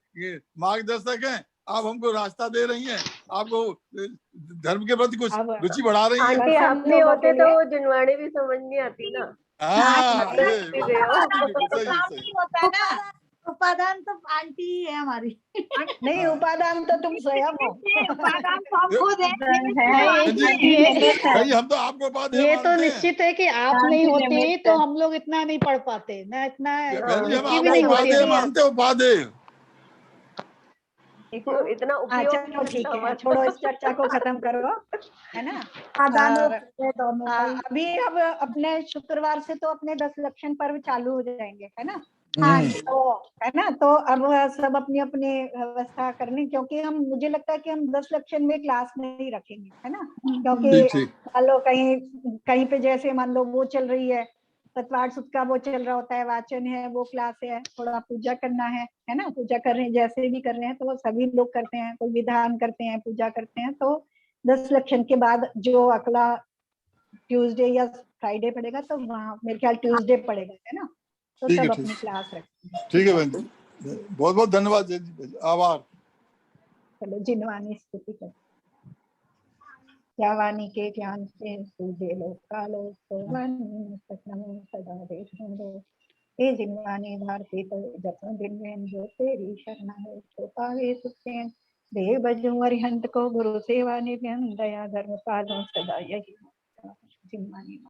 मार्गदर्शक हैं, आप हमको रास्ता दे रही हैं, आपको धर्म के प्रति कुछ रुचि बढ़ा रही हैं। आंटी आप नहीं होते तो वो जिनवाणी भी समझ नहीं आती ना। उपादान तो आंटी ही है हमारी। नहीं, उपादान तो तुम स्वयं हो। उपादान तो हम खुद हैं। हम तो आपको बात ये तो निश्चित है कि आप नहीं होती तो हम लोग इतना नहीं पढ़ पाते ना, इतना भी नहीं होती। मानते हो उपादेय। इतना चलो ठीक है, छोड़ो इस चर्चा को खत्म करो, है ना। अभी अब अपने शुक्रवार से तो अपने 10 लक्षण पर्व चालू हो जाएंगे, है ना। तो है ना, तो अब सब अपनी अपनी व्यवस्था करनी, क्योंकि हम, मुझे लगता है कि हम 10 लक्षण में क्लास नहीं रखेंगे, है ना, क्योंकि मान लो कहीं पे जैसे मान लो वो चल रही है, तत्वार्थ सुख का वो चल रहा होता है, वाचन है, वो क्लास है, थोड़ा पूजा करना है ना, पूजा कर रहे हैं, जैसे भी कर रहे हैं, तो वो सभी लोग करते हैं, कोई विधान करते हैं, पूजा करते हैं। तो 10 लक्षण के बाद जो अगला ट्यूसडे या फ्राइडे पड़ेगा, तो वहाँ मेरे ख्याल ट्यूसडे पड़ेगा, है ना, तो सब अपनी क्लास रखें। ठीक है बहन जी, बहुत बहुत धन्यवाद, आभार। चलो जिनवानी स्तुति कर। वाणी के ज्ञान से सूझे लोक कालो, वाणी सतनमो सदा देखो। हे जिनवानी भारती तो जपन दिन जो तेरी शरणा है, तो पावे सुखें देव बजू अरिहंत को, गुरु सेवा निव्यन दया धर्म पालो सदा यही जिनवानी।